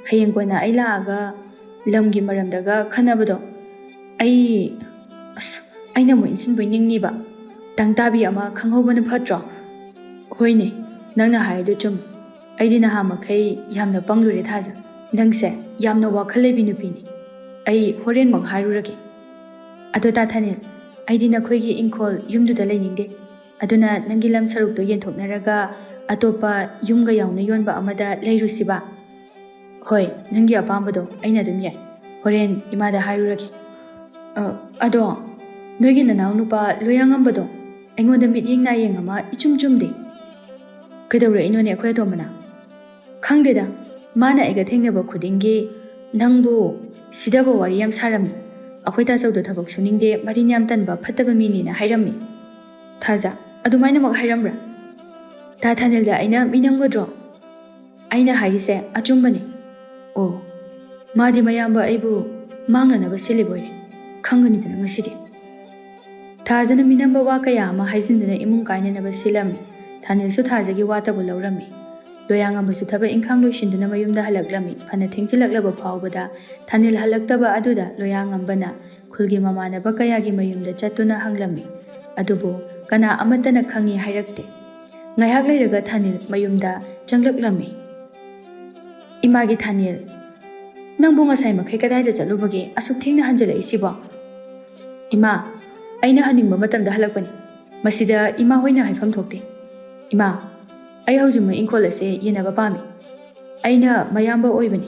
ꯍꯌꯦꯡ ꯀꯣꯟꯅ ꯑꯩ ꯂꯥꯛꯑꯒ ꯂꯝꯒꯤ ꯃꯔꯝꯗꯒ ꯈꯟꯅꯕꯗꯣ ꯑꯩꯅ ꯑꯃꯨꯛ ꯏꯟꯁꯤꯟꯕꯣꯏ ꯅꯤꯡꯅꯤꯕ꯫ ꯇꯪꯇꯥꯕꯤ ꯑꯃ ꯈꯪꯍꯧꯕꯅ ꯐꯠꯇ꯭ꯔꯣ? ꯍꯣꯏꯅꯦ, ꯅꯪꯅ ꯍꯥꯏꯔꯤꯗꯨ ꯆꯨꯝꯃꯤ꯫ ꯑꯩꯗꯤ ꯅꯍꯥ ꯃꯈꯩ ꯌꯥꯝꯅ ꯄꯪꯂꯨꯔꯦ ꯊꯥꯖ꯫ ꯅꯪꯁꯦ ꯌꯥꯝꯅ ꯋꯥꯈꯜ ꯂꯩꯕꯤ ꯅꯨꯄꯤꯅꯤ꯫ ꯑꯩ ꯍꯣꯔꯦꯟꯃꯛ ꯍꯥꯏꯔꯨꯔꯒꯦ꯫ ꯑꯗꯣ ꯇꯥ ꯊꯥꯅꯤꯜ, ꯑꯩꯗꯤ ꯅꯈꯣꯏꯒꯤ ꯏꯪꯈꯣꯜ ꯌꯨꯝꯗꯨꯗ ꯂꯩꯅꯤꯡꯗꯦ꯫ ꯑꯗꯨꯅ ꯅꯪꯒꯤ ꯂꯝ ꯁꯔꯨꯛꯇꯣ ꯌꯦꯟꯊꯣꯛꯅꯔꯒ ꯑꯇꯣꯞꯄ ꯌꯨꯝꯒ ꯌꯥꯎꯅ ꯌꯣꯟꯕ ꯑꯃꯗ ꯂꯩꯔꯨꯁꯤꯕ? ꯍꯣꯏ, ꯅꯪꯒꯤ ꯑꯄꯥꯝꯕꯗꯣ ꯑꯩꯅ ꯑꯗꯨꯝ ꯌꯥꯏ꯫ ꯍꯣꯔꯦꯟ ꯏꯃꯥꯗ ꯍꯥꯏꯔꯨꯔꯒꯦ꯫ ꯑꯗꯣ ꯅꯣꯏꯒꯤ ꯅꯅꯥꯎ ꯅꯨꯄꯥ ꯂꯣꯌꯥꯉꯝꯕꯗꯣ ꯑꯩꯉꯣꯟꯗ ꯃꯤꯠꯌꯦꯡ ꯅꯥꯌꯦꯡ ꯑꯃ ꯏꯆꯨꯝ ꯆꯨꯝꯗꯦ꯫ ꯀꯩꯗꯧꯔꯛꯏꯅꯣꯅꯦ ꯑꯩꯈꯣꯏ ꯑꯇꯣꯝꯕꯅ? ꯈꯪꯗꯦꯗ, ꯃꯥꯅ ꯑꯩꯒ ꯊꯦꯡꯅꯕ ꯈꯨꯗꯤꯡꯒꯤ ꯅꯪꯕꯨ ꯁꯤꯗꯕ ꯋꯥꯔꯤ ꯌꯥꯝ ꯁꯥꯔꯝꯃꯤ꯫ ꯑꯩꯈꯣꯏ ꯇꯥꯆꯧꯗꯣ ꯊꯕꯛ ꯁꯨꯅꯤꯡꯗꯦ, ꯃꯔꯤꯟ ꯌꯥꯝ ꯇꯟꯕ ꯐꯠꯇꯕ ꯃꯤꯅꯤꯅ ꯍꯥꯏꯔꯝꯃꯤ꯫ ꯊꯥꯖ, ꯑꯗꯨꯃꯥꯏꯅꯃꯛ ꯍꯥꯏꯔꯝꯕ꯭ꯔꯥ? ꯇꯥ ꯊꯥꯅꯤꯜꯗ ꯑꯩꯅ ꯃꯤꯅꯝꯒꯗ꯭ꯔꯣ? ꯑꯩꯅ ꯍꯥꯏꯔꯤꯁꯦ ꯑꯆꯨꯝꯕꯅꯤ꯫ ꯑꯣ, ꯃꯥꯗꯤ ꯃꯌꯥꯝꯕ ꯑꯩꯕꯨ ꯃꯥꯡꯅꯅꯕ ꯁꯤꯜꯂꯤꯕꯣꯏꯔꯦ꯫ ꯈꯪꯒꯅꯤꯗꯅ ꯉꯁꯤꯗꯤ꯫ ꯊꯥꯖꯅ ꯃꯤꯅꯝꯕ ꯋꯥ ꯀꯌꯥ ꯑꯃ ꯍꯥꯏꯖꯤꯟꯗꯨꯅ ꯏꯃꯨꯡ ꯀꯥꯏꯅꯅꯕ ꯁꯤꯜꯂꯝꯃꯤ꯫ ꯊꯥꯅꯤꯜꯁꯨ ꯊꯥꯖꯒꯤ ꯋꯥꯇꯕꯨ ꯂꯧꯔꯝꯃꯤ꯫ ꯂꯣꯌꯥꯉꯝꯕꯁꯨ ꯊꯕꯛ ꯏꯪꯈꯥꯡ ꯂꯣꯏꯁꯤꯟꯗꯨꯅ ꯃꯌꯨꯝꯗ ꯍꯜꯂꯛꯂꯝꯃꯤ꯫ ꯐꯅ ꯊꯦꯡꯖꯤꯜꯂꯛꯂꯕ ꯐꯥꯎꯕꯗ ꯊꯥꯅꯤꯜ ꯍꯜꯂꯛꯇꯕ ꯑꯗꯨꯗ ꯂꯣꯌꯥꯉꯝꯕꯅ ꯈꯨꯜꯒꯤ ꯃꯃꯥꯟꯅꯕ ꯀꯌꯥꯒꯤ ꯃꯌꯨꯝꯗ ꯆꯠꯇꯨꯅ ꯍꯪꯂꯝꯃꯤ꯫ ꯑꯗꯨꯕꯨ ꯀꯅꯥ ꯑꯃꯠꯇꯅ ꯈꯪꯏ ꯍꯥꯏꯔꯛꯇꯦ꯫ ꯉꯥꯏꯍꯥꯛ ꯂꯩꯔꯒ ꯊꯥꯅꯤꯜ ꯃꯌꯨꯝꯗ ꯆꯪꯂꯛꯂꯝꯃꯤ꯫ ꯏꯃꯥꯒꯤ ꯊꯥꯅꯤꯜ, ꯅꯪꯕꯨ ꯉꯁꯥꯏ ꯃꯈꯩ ꯀꯗꯥꯏꯗ ꯆꯠꯂꯨꯕꯒꯦ ꯑꯁꯨꯛ ꯊꯦꯡꯅ ꯍꯟꯖꯤꯜꯂꯛꯏꯁꯤꯕꯣ? ꯏꯃꯥ, ꯑꯩꯅ ꯍꯟꯅꯤꯡꯕ ꯃꯇꯝꯗ ꯍꯜꯂꯛꯄꯅꯤ꯫ ꯃꯁꯤꯗ ꯏꯃꯥ ꯍꯣꯏꯅ ꯍꯥꯏꯐꯝ ꯊꯣꯛꯇꯦ꯫ ꯏꯃꯥ, ꯑꯩ ꯍꯧꯖꯤꯛꯃꯛ ꯏꯪꯈꯣꯜ ꯑꯁꯦ ꯌꯦꯟꯅꯕ ꯄꯥꯝꯃꯤ꯫ ꯑꯩꯅ ꯃꯌꯥꯝꯕ ꯑꯣꯏꯕꯅꯤ,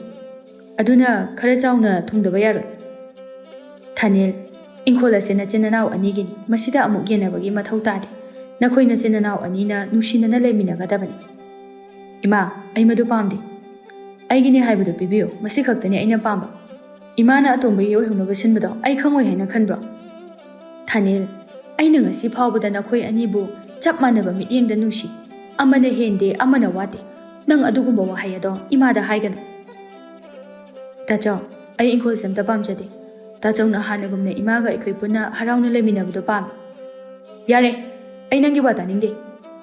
ꯑꯗꯨꯅ ꯈꯔ ꯆꯥꯎꯅ ꯊꯨꯡꯗꯕ ꯌꯥꯔꯣꯏ꯫ ꯊꯥꯅꯤꯜ, ꯏꯪꯈꯣꯜ ꯑꯁꯦ ꯅꯆꯤꯟ ꯅꯅꯥꯎ ꯑꯅꯤꯒꯤꯅꯤ, ꯃꯁꯤꯗ ꯑꯃꯨꯛ ꯌꯦꯟꯅꯕꯒꯤ ꯃꯊꯧ ꯇꯥꯗꯦ꯫ ꯅꯈꯣꯏ ꯅꯆꯤꯟ ꯅꯅꯥꯎ ꯑꯅꯤꯅ ꯅꯨꯡꯁꯤꯅꯅ ꯂꯩꯃꯤꯟꯅꯒꯗꯕꯅꯤ꯫ ꯏꯃꯥ, ꯑꯩ ꯃꯗꯨ ꯄꯥꯝꯗꯦ꯫ ꯑꯩꯒꯤꯅꯦ ꯍꯥꯏꯕꯗꯨ ꯄꯤꯕꯤꯌꯨ, ꯃꯁꯤ ꯈꯛꯇꯅꯤ ꯑꯩꯅ ꯄꯥꯝꯕ꯫ ꯏꯃꯥꯅ ꯑꯇꯣꯝꯕꯒꯤ ꯑꯣꯏꯍꯧꯅꯕ ꯁꯤꯟꯕꯗꯣ ꯑꯩ ꯈꯪꯉꯣꯏ ꯍꯥꯏꯅ ꯈꯟꯕ꯭ꯔꯣ? ꯊꯥꯅꯤꯜ, ꯑꯩꯅ ꯉꯁꯤ ꯐꯥꯎꯕꯗ ꯅꯈꯣꯏ ꯑꯅꯤꯕꯨ ꯆꯞ ꯃꯥꯟꯅꯕ ꯃꯤꯠꯌꯦꯡꯗ ꯅꯨꯡꯁꯤ꯫ ꯑꯃꯅ ꯍꯦꯟꯗꯦ, ꯑꯃꯅ ꯋꯥꯠꯇꯦ꯫ ꯅꯪ ꯑꯗꯨꯒꯨꯝꯕ ꯋꯥꯍꯩ ꯑꯗꯣ ꯏꯃꯥꯗ ꯍꯥꯏꯒꯅꯨ꯫ ꯇꯥꯆꯧ, ꯑꯩ ꯏꯪꯈꯣꯜꯁꯦ ꯑꯝꯇ ꯄꯥꯝꯖꯗꯦ꯫ ꯇꯥꯆꯧꯅ ꯍꯥꯟꯅꯒꯨꯝꯅ ꯏꯃꯥꯒ ꯑꯩꯈꯣꯏ ꯄꯨꯟꯅ ꯍꯔꯥꯎꯅ ꯂꯩꯃꯤꯟꯅꯕꯗꯣ ꯄꯥꯝꯃꯤ꯫ ꯌꯥꯔꯦ, ꯑꯩ ꯅꯪꯒꯤ ꯋꯥ ꯇꯥꯅꯤꯡꯗꯦ꯫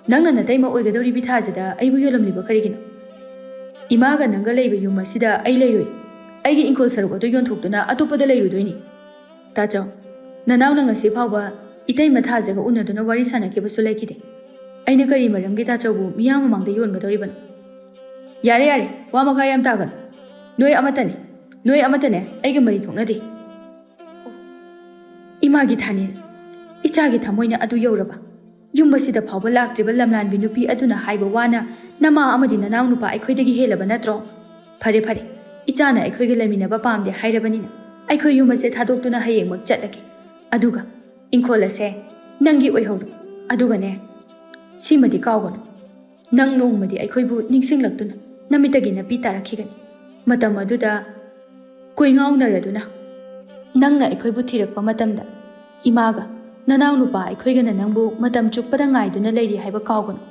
ꯅꯪꯅ ꯅꯇꯩꯃ ꯑꯣꯏꯒꯗꯧꯔꯤꯕꯤ ꯊꯥꯖꯗ ꯑꯩꯕꯨ ꯌꯣꯜꯂꯝꯂꯤꯕ ꯀꯔꯤꯒꯤꯅꯣ? ꯏꯃꯥꯒ ꯅꯪꯒ ꯂꯩꯕ ꯌꯨꯝ ꯑꯁꯤꯗ ꯑꯩ ꯂꯩꯔꯣꯏ꯫ ꯑꯩꯒꯤ ꯏꯪꯈꯣꯜ ꯁꯔꯨꯛ ꯑꯗꯨ ꯌꯣꯟꯊꯣꯛꯇꯨꯅ ꯑꯇꯣꯞꯄꯗ ꯂꯩꯔꯨꯗꯣꯏꯅꯤ꯫ ꯇꯥꯆꯧ, ꯅꯅꯥꯎꯅ ꯉꯁꯤ ꯐꯥꯎꯕ ꯏꯇꯩꯃ ꯊꯥꯖꯒ ꯎꯅꯗꯨꯅ ꯋꯥꯔꯤ ꯁꯥꯟꯅꯈꯤꯕꯁꯨ ꯂꯩꯈꯤꯗꯦ꯫ ꯑꯩꯅ ꯀꯔꯤ ꯃꯔꯝꯒꯤ ꯇꯥꯆꯧꯕꯨ ꯃꯤꯌꯥꯝ ꯃꯃꯥꯡꯗ ꯌꯣꯟꯒꯗꯧꯔꯤꯕꯅꯣ? ꯌꯥꯔꯦ ꯌꯥꯔꯦ, ꯋꯥ ꯃꯈꯥ ꯌꯥꯝ ꯇꯥꯒꯅꯨ꯫ ꯅꯣꯏ ꯑꯃꯠꯇꯅꯦ ꯑꯩꯒ ꯃꯔꯤ ꯊꯣꯛꯅꯗꯦ꯫ ꯏꯃꯥꯒꯤ ꯊꯥꯅꯤꯜ, ꯏꯆꯥꯒꯤ ꯊꯃꯣꯏꯅ ꯑꯗꯨ ꯌꯧꯔꯕ? ꯌꯨꯝ ꯑꯁꯤꯗ ꯐꯥꯎꯕ ꯂꯥꯛꯇ꯭ꯔꯤꯕ ꯂꯝꯂꯥꯟꯕꯤ ꯅꯨꯄꯤ ꯑꯗꯨꯅ ꯍꯥꯏꯕ ꯋꯥꯅ ꯅꯃꯥ ꯑꯃꯗꯤ ꯅꯅꯥꯎ ꯅꯨꯄꯥ ꯑꯩꯈꯣꯏꯗꯒꯤ ꯍꯦꯜꯂꯕ ꯅꯠꯇ꯭ꯔꯣ? ꯐꯔꯦ ꯐꯔꯦ, ꯏꯆꯥꯅ ꯑꯩꯈꯣꯏꯒ ꯂꯩꯃꯤꯟꯅꯕ ꯄꯥꯝꯗꯦ ꯍꯥꯏꯔꯕꯅꯤꯅ ꯑꯩꯈꯣꯏ ꯌꯨꯝ ꯑꯁꯦ ꯊꯥꯗꯣꯛꯇꯨꯅ ꯍꯌꯦꯡꯃꯛ ꯆꯠꯂꯒꯦ꯫ ꯑꯗꯨꯒ ꯏꯪꯈꯣꯜ ꯑꯁꯦ ꯅꯪꯒꯤ ꯑꯣꯏꯍꯧꯔꯣ꯫ ꯑꯗꯨꯒꯅꯦ, ꯁꯤꯃꯗꯤ ꯀꯥꯎꯒꯅꯨ, ꯅꯪ ꯅꯣꯡꯃꯗꯤ ꯑꯩꯈꯣꯏꯕꯨ ꯅꯤꯡꯁꯤꯡꯂꯛꯇꯨꯅ ꯅꯃꯤꯠꯇꯒꯤ ꯅꯄꯤ ꯇꯥꯔꯛꯈꯤꯒꯅꯤ꯫ ꯃꯇꯝ ꯑꯗꯨꯗ ꯀꯣꯏꯉꯥꯎꯅꯔꯗꯨꯅ ꯅꯪꯅ ꯑꯩꯈꯣꯏꯕꯨ ꯊꯤꯔꯛꯄ ꯃꯇꯝꯗ ꯏꯃꯥꯒ ꯅꯅꯥꯎ ꯅꯨꯄꯥ ꯑꯩꯈꯣꯏꯒꯅ ꯅꯪꯕు ꯃꯇꯝ ꯆꯨꯞꯄꯗ ꯉꯥꯏꯗꯨꯅ ꯂꯩꯔꯤ ꯍꯥꯏꯕ ꯀꯥꯎꯒꯅꯨ꯫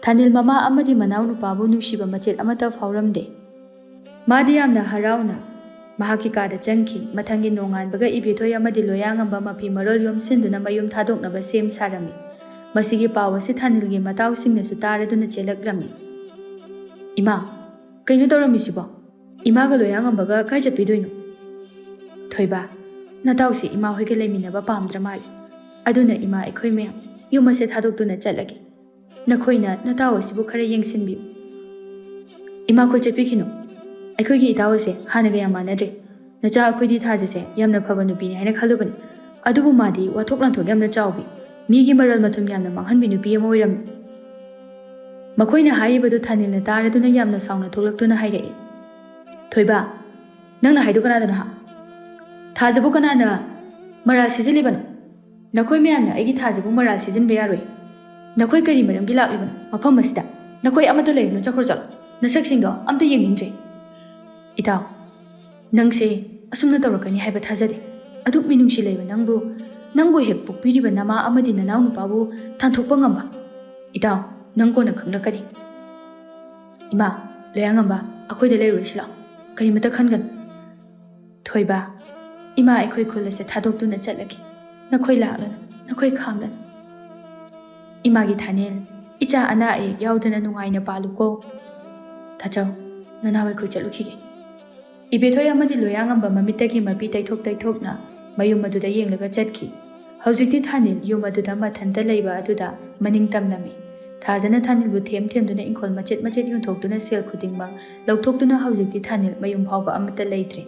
ꯊꯥꯅꯤꯜ ꯃꯃꯥ ꯑꯃꯗꯤ ꯃꯅꯥꯎ ꯅꯨꯄꯥꯕꯨ ꯅꯨꯡꯁꯤꯕ ꯃꯆꯦꯠ ꯑꯃꯠꯇ ꯐꯥꯎꯔꯝꯗꯦ꯫ ꯃꯥꯗꯤ ꯌꯥꯝꯅ ꯍꯔꯥꯎꯅ ꯃꯍꯥꯛꯀꯤ ꯀꯥꯗ ꯆꯪꯈꯤ꯫ ꯃꯊꯪꯒꯤ ꯅꯣꯡꯉꯥꯟꯕꯒ ꯏꯕꯦꯊꯣꯏ ꯑꯃꯗꯤ ꯂꯣꯌꯥꯉꯝꯕ ꯃꯐꯤ ꯃꯔꯣꯜ ꯌꯣꯝꯁꯤꯟꯗꯨꯅ ꯃꯌꯨꯝ ꯊꯥꯗꯣꯛꯅꯕ ꯁꯦꯝ ꯁꯥꯔꯝꯃꯤ꯫ ꯃꯁꯤꯒꯤ ꯄꯥꯎ ꯑꯁꯤ ꯊꯥꯅꯤꯜꯒꯤ ꯃꯇꯥꯎꯁꯤꯡꯅꯁꯨ ꯇꯥꯔꯗꯨꯅ ꯆꯦꯜꯂꯛꯂꯝꯃꯤ꯫ ꯏꯃꯥ, ꯀꯩꯅꯣ ꯇꯧꯔꯝꯃꯤꯁꯤꯕꯣ? ꯏꯃꯥꯒ ꯂꯣꯌꯥꯉꯝꯕꯒ ꯀꯥꯏ ꯆꯠꯄꯤꯗꯣꯏꯅꯣ? ꯊꯣꯏꯕ, ꯅꯇꯥꯎꯁꯤ ꯏꯃꯥ ꯍꯣꯏꯒ ꯂꯩꯃꯤꯟꯅꯕ ꯄꯥꯝꯗ꯭ꯔ ꯃꯥꯜꯂꯤ꯫ ꯑꯗꯨꯅ ꯏꯃꯥ ꯑꯩꯈꯣꯏ ꯃꯌꯥꯝ ꯌꯨꯝ ꯑꯁꯦ ꯊꯥꯗꯣꯛꯇꯨꯅ ꯆꯠꯂꯒꯦ꯫ ꯅꯈꯣꯏꯅ ꯅꯇꯥꯎ ꯑꯁꯤꯕꯨ ꯈꯔ ꯌꯦꯡꯁꯤꯟꯕꯤꯌꯨ꯫ ꯏꯃꯥꯈꯣꯏ ꯆꯠꯄꯤꯈꯤꯅꯨ꯫ ꯑꯩꯈꯣꯏꯒꯤ ꯏꯇꯥꯎ ꯑꯁꯦ ꯍꯥꯟꯅꯒ ꯌꯥꯝ ꯃꯥꯟꯅꯗ꯭ꯔꯦ꯫ ꯅꯆꯥ ꯑꯩꯈꯣꯏꯗꯤ ꯊꯥꯖꯁꯦ ꯌꯥꯝꯅ ꯐꯕ ꯅꯨꯄꯤꯅꯤ ꯍꯥꯏꯅ ꯈꯜꯂꯨꯕꯅꯤ, ꯑꯗꯨꯕꯨ ꯃꯥꯗꯤ ꯋꯥꯊꯣꯛ ꯂꯥꯟꯊꯣꯛ ꯌꯥꯝꯅ ꯆꯥꯎꯕꯤ, ꯃꯤꯒꯤ ꯃꯔꯜ ꯃꯊꯨꯝ ꯌꯥꯝꯅ ꯃꯥꯡꯍꯟꯕꯤ ꯅꯨꯄꯤ ꯑꯃ ꯑꯣꯏꯔꯝꯃꯤ꯫ ꯃꯈꯣꯏꯅ ꯍꯥꯏꯔꯤꯕꯗꯨ ꯊꯥꯅꯤꯜꯅ ꯇꯥꯔꯗꯨꯅ ꯌꯥꯝꯅ ꯁꯥꯎꯅ ꯊꯣꯛꯂꯛꯇꯨꯅ ꯍꯥꯏꯔꯛꯏ, ꯊꯣꯏꯕ, ꯅꯪꯅ ꯍꯥꯏꯗꯨ ꯀꯅꯥꯗꯅꯣ ꯍꯥ? ꯊꯥꯖꯕꯨ ꯀꯅꯥꯅ ꯃꯔꯥꯜ ꯁꯤꯖꯤꯜꯂꯤꯕꯅꯣ? ꯅꯈꯣꯏ ꯃꯌꯥꯝꯅ ꯑꯩꯒꯤ ꯊꯥꯖꯕꯨ ꯃꯔꯥꯜ ꯁꯤꯖꯤꯟꯕ ꯌꯥꯔꯣꯏ꯫ ꯅꯈꯣꯏ ꯀꯔꯤ ꯃꯔꯝꯒꯤ ꯂꯥꯛꯂꯤꯕꯅꯣ ꯃꯐꯝ ꯑꯁꯤꯗ? ꯅꯈꯣꯏ ꯑꯃꯠꯇ ꯂꯩꯔꯨꯅꯨ, ꯆꯠꯈ꯭ꯔꯣ ꯆꯠꯂꯣ, ꯅꯁꯛꯁꯤꯡꯗꯣ ꯑꯝꯇ ꯌꯦꯡꯅꯤꯡꯗ꯭ꯔꯦ꯫ ꯏꯇꯥꯎ, ꯅꯪꯁꯦ ꯑꯁꯨꯝꯅ ꯇꯧꯔꯛꯀꯅꯤ ꯍꯥꯏꯕ ꯊꯥꯖꯗꯦ꯫ ꯑꯗꯨꯛ ꯃꯤꯅꯨꯡꯁꯤ ꯂꯩꯕ ꯅꯪꯕꯨ ꯍꯦꯛ ꯄꯣꯛꯄꯤꯔꯤꯕ ꯅꯃꯥ ꯑꯃꯗꯤ ꯅꯅꯥꯎ ꯅꯨꯄꯥꯕు ꯇꯥꯟꯊꯣꯛꯄ ꯉꯝꯕ? ꯏꯇꯥꯎ, ꯅꯪ ꯀꯣꯟꯅ ꯈꯪꯂꯛꯀꯅꯤ꯫ ꯏꯃꯥ, ꯂꯣꯌꯥꯉꯝꯕ, ꯑꯩꯈꯣꯏꯗ ꯂꯩꯔꯨꯔꯁꯤ ꯂꯥꯛꯑꯣ, ꯀꯔꯤꯃꯇ ꯈꯟꯒꯅꯨ꯫ ꯊꯣꯏꯕ, ꯏꯃꯥ ꯑꯩꯈꯣꯏ ꯈꯨꯜ ꯑꯁꯦ ꯊꯥꯗꯣꯛꯇꯨꯅ ꯆꯠꯂꯒꯦ, ꯅꯈꯣꯏ ꯂꯥꯛꯂꯅꯨ, ꯅꯈꯣꯏ ꯈꯥꯝꯂꯅꯨ꯫ ꯏꯃꯥꯒꯤ ꯊꯥꯅꯦꯜ, ꯏꯆꯥ ꯑꯅꯥ ꯑꯌꯦꯛ ꯌꯥꯎꯗꯅ ꯅꯨꯡꯉꯥꯏꯅ ꯄꯥꯜꯂꯨꯀꯣ꯫ ꯇꯥꯆꯧ, ꯅꯅꯥꯎ ꯑꯩꯈꯣꯏ ꯆꯠꯂꯨꯈꯤꯒꯦ꯫ ꯏꯕꯦꯊꯣꯏ ꯑꯃꯗꯤ ꯂꯣꯌꯥꯉꯝꯕ ꯃꯃꯤꯠꯇꯒꯤ ꯃꯄꯤ ꯇꯩꯊꯣꯛꯅ ꯃꯌꯨꯝ ꯑꯗꯨꯗ ꯌꯦꯡꯂꯒ ꯆꯠꯈꯤ꯫ ꯍꯧꯖꯤꯛꯇꯤ ꯊꯥꯅꯤꯜ ꯌꯨꯝ ꯑꯗꯨꯗ ꯃꯊꯟꯇ ꯂꯩꯕ ꯑꯗꯨꯗ ꯃꯅꯤꯡ ꯇꯝꯂꯝꯃꯤ꯫ ꯊꯥꯖꯅ ꯊꯥꯅꯤꯜꯕꯨ ꯊꯦꯝꯗꯨꯅ ꯏꯪꯈꯣꯜ ꯃꯆꯦꯠ ꯃꯆꯦꯠ ꯌꯣꯟꯊꯣꯛꯇꯨꯅ ꯁꯦꯜ ꯈꯨꯗꯤꯡꯃꯛ ꯂꯧꯊꯣꯛꯇꯨꯅ ꯍꯧꯖꯤꯛꯇꯤ ꯊꯥꯅꯤꯜ ꯃꯌꯨꯝ ꯐꯥꯎꯕ ꯑꯃꯠꯇ ꯂꯩꯇ꯭ꯔꯦ꯫